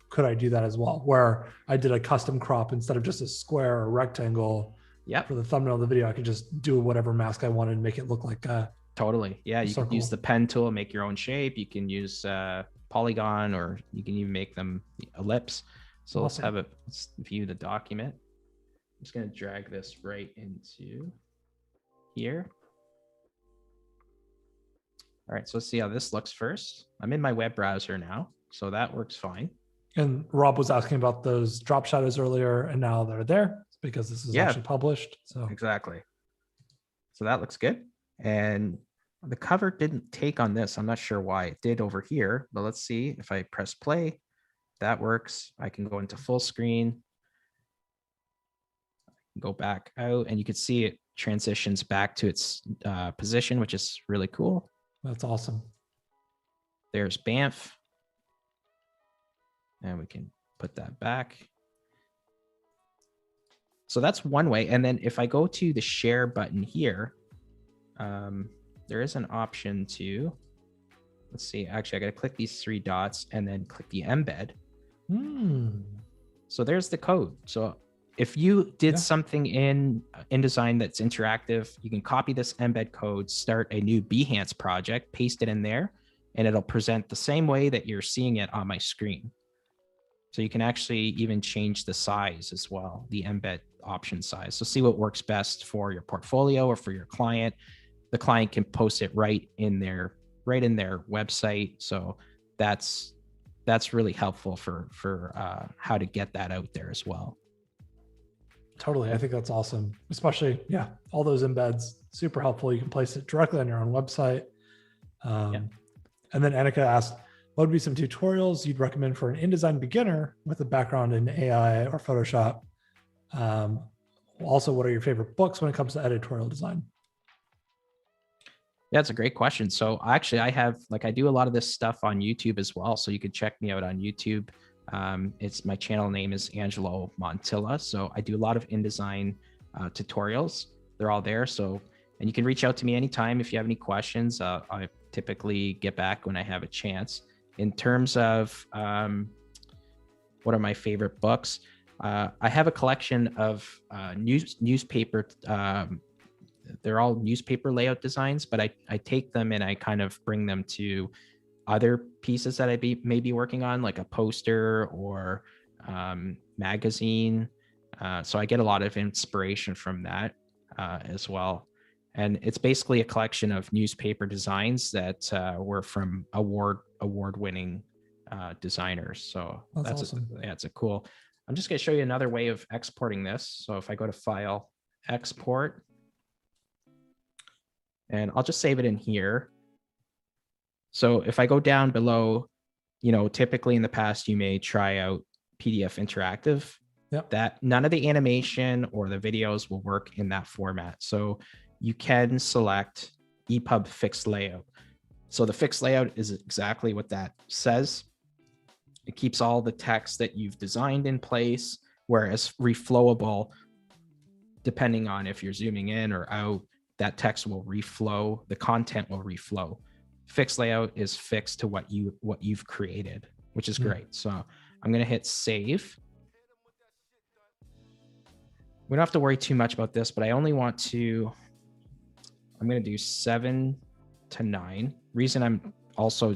could I do that as well? Where I did a custom crop instead of just a square or rectangle for the thumbnail of the video, I could just do whatever mask I wanted and make it look like a totally. Yeah, you circle. Can use the pen tool, make your own shape. You can use polygon, or you can even make them ellipse. So awesome. Let's view the document. I'm just going to drag this right into here. All right, so let's see how this looks first. I'm in my web browser now, so that works fine. And Rob was asking about those drop shadows earlier, and now they're there because this is actually published. So exactly. So that looks good. And the cover didn't take on this. I'm not sure why. It did over here, but let's see if I press play. That works. I can go into full screen, go back out, and you can see it transitions back to its position, which is really cool. That's awesome. There's Banff. And we can put that back. So that's one way. And then if I go to the share button here, there is an option to, let's see, actually I got to click these 3 dots and then click the embed. So there's the code. So if you did something in InDesign that's interactive, you can copy this embed code, start a new Behance project, paste it in there, and it'll present the same way that you're seeing it on my screen. So you can actually even change the size as well, the embed option size. So see what works best for your portfolio or for your client. The client can post it right in their website. So that's really helpful for how to get that out there as well. Totally. I think that's awesome. Especially, all those embeds, super helpful. You can place it directly on your own website. And then Annika asked, what would be some tutorials you'd recommend for an InDesign beginner with a background in AI or Photoshop? Also, what are your favorite books when it comes to editorial design? Yeah, it's a great question. So actually I do a lot of this stuff on YouTube as well. So you could check me out on YouTube. My channel name is Angelo Montilla. So I do a lot of InDesign tutorials. They're all there. So, and you can reach out to me anytime if you have any questions. I typically get back when I have a chance. In terms of what are my favorite books, I have a collection of newspaper. They're all newspaper layout designs, but I take them and I kind of bring them to other pieces that I may be working on, like a poster or magazine. So I get a lot of inspiration from that as well. And it's basically a collection of newspaper designs that were from award-winning designers. So That's awesome. It's a cool. I'm just going to show you another way of exporting this. So if I go to File, Export, and I'll just save it in here. So if I go down below, typically in the past, you may try out PDF Interactive. Yep. That none of the animation or the videos will work in that format. So you can select EPUB fixed layout. So the fixed layout is exactly what that says. It keeps all the text that you've designed in place, whereas reflowable, depending on if you're zooming in or out, that text will reflow, the content will reflow. Fixed layout is fixed to what you've created, which is great. So I'm going to hit save. We don't have to worry too much about this, but I only want to, I'm going to do 7 to 9. Reason I'm also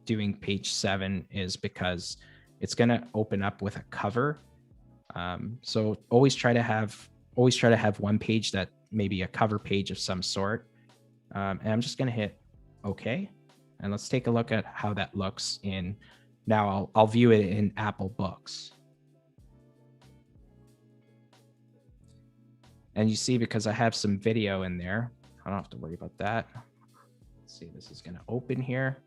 doing page 7 is because it's going to open up with a cover. So always try to have one page that maybe a cover page of some sort. And I'm just going to hit OK. And let's take a look at how that looks in, now I'll view it in Apple Books. And you see, because I have some video in there, I don't have to worry about that. Let's see, this is going to open here.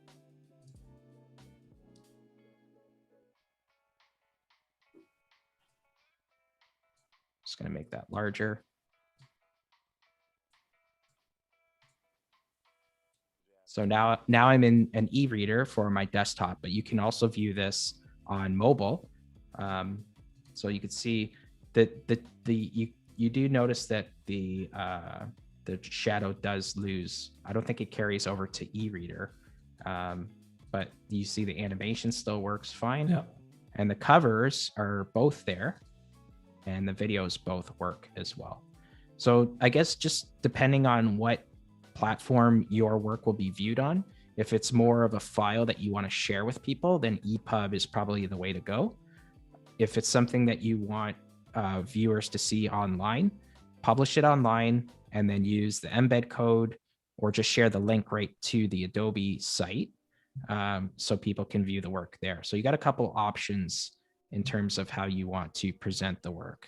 Just going to make that larger. So now I'm in an e-reader for my desktop, but you can also view this on mobile. So you can see that you do notice that the shadow does lose. I don't think it carries over to e-reader, but you see the animation still works fine. Yeah. And the covers are both there, and the videos both work as well. So I guess just depending on what platform your work will be viewed on, if it's more of a file that you want to share with people, then EPUB is probably the way to go. If it's something that you want viewers to see online, publish it online and then use the embed code or just share the link right to the Adobe site so people can view the work there. So you got a couple options in terms of how you want to present the work.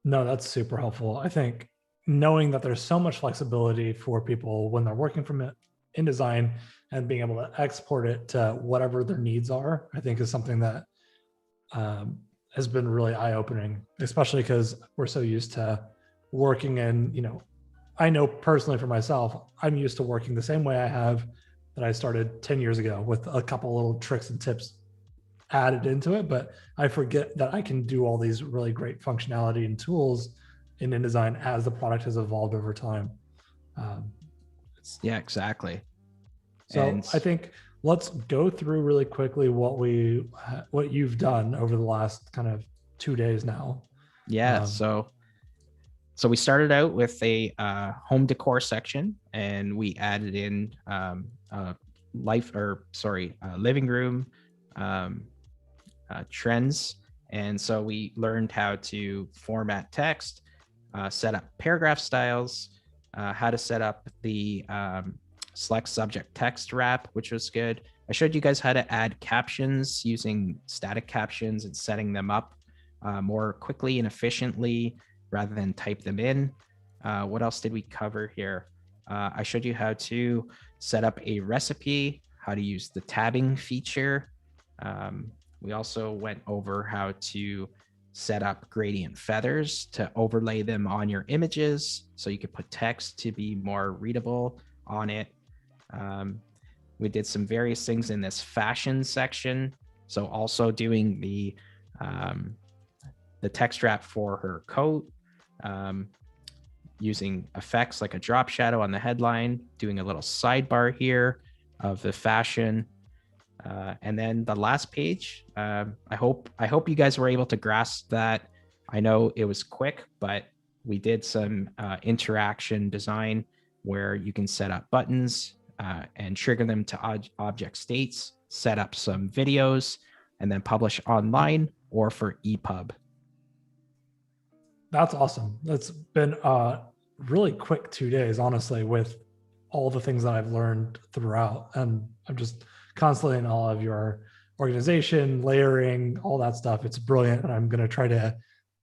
No, that's super helpful. I think knowing that there's so much flexibility for people when they're working from InDesign and being able to export it to whatever their needs are, I think is something that has been really eye-opening, especially because we're so used to working in, I know personally for myself, I'm used to working the same way I have that I started 10 years ago with a couple little tricks and tips added into it, but I forget that I can do all these really great functionality and tools in InDesign as the product has evolved over time. Yeah, exactly. So I think let's go through really quickly what you've done over the last kind of 2 days now. Yeah. So we started out with a home decor section, and we added in living room trends. And so we learned how to format text, set up paragraph styles, how to set up the select subject text wrap, which was good. I showed you guys how to add captions using static captions and setting them up more quickly and efficiently rather than type them in. What else did we cover here? I showed you how to set up a recipe, how to use the tabbing feature. We also went over how to set up gradient feathers to overlay them on your images so you could put text to be more readable on it. We did some various things in this fashion section. So also doing the text wrap for her coat, using effects like a drop shadow on the headline, doing a little sidebar here of the fashion. And then the last page, I hope you guys were able to grasp that. I know it was quick, but we did some interaction design where you can set up buttons and trigger them to object states, set up some videos, and then publish online or for EPUB. That's awesome. That's been a really quick 2 days, honestly, with all the things that I've learned throughout. And I'm just constantly in awe of your organization, layering, all that stuff. It's brilliant. And I'm going to try to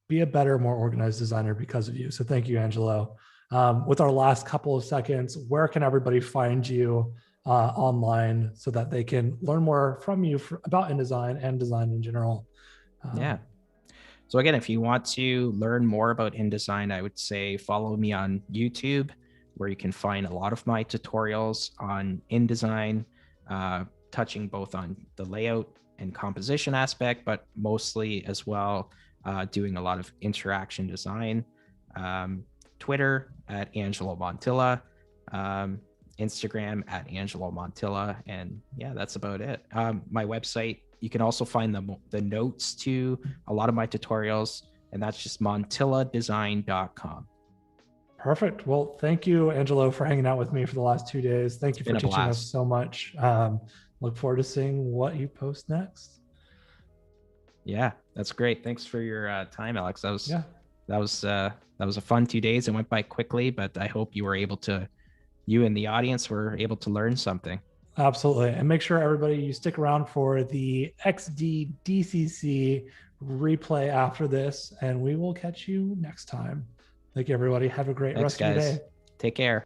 be a better, more organized designer because of you. So thank you, Angelo. With our last couple of seconds, where can everybody find you online so that they can learn more from you about InDesign and design in general? Yeah. So again, if you want to learn more about InDesign, I would say follow me on YouTube, where you can find a lot of my tutorials on InDesign, touching both on the layout and composition aspect, but mostly as well doing a lot of interaction design. Twitter at Angelo Montilla, Instagram at Angelo Montilla, and yeah, that's about it. My website, you can also find the notes to a lot of my tutorials, and that's just montilladesign.com. Perfect. Well, thank you, Angelo, for hanging out with me for the last 2 days. Thank you for teaching us so much. Look forward to seeing what you post next. Yeah, that's great. Thanks for your time, Alex. That was a fun 2 days. It went by quickly, but I hope you and the audience were able to learn something. Absolutely. And make sure everybody, you stick around for the XDDCC replay after this, and we will catch you next time. Thank you, everybody. Have a great rest of your day. Take care.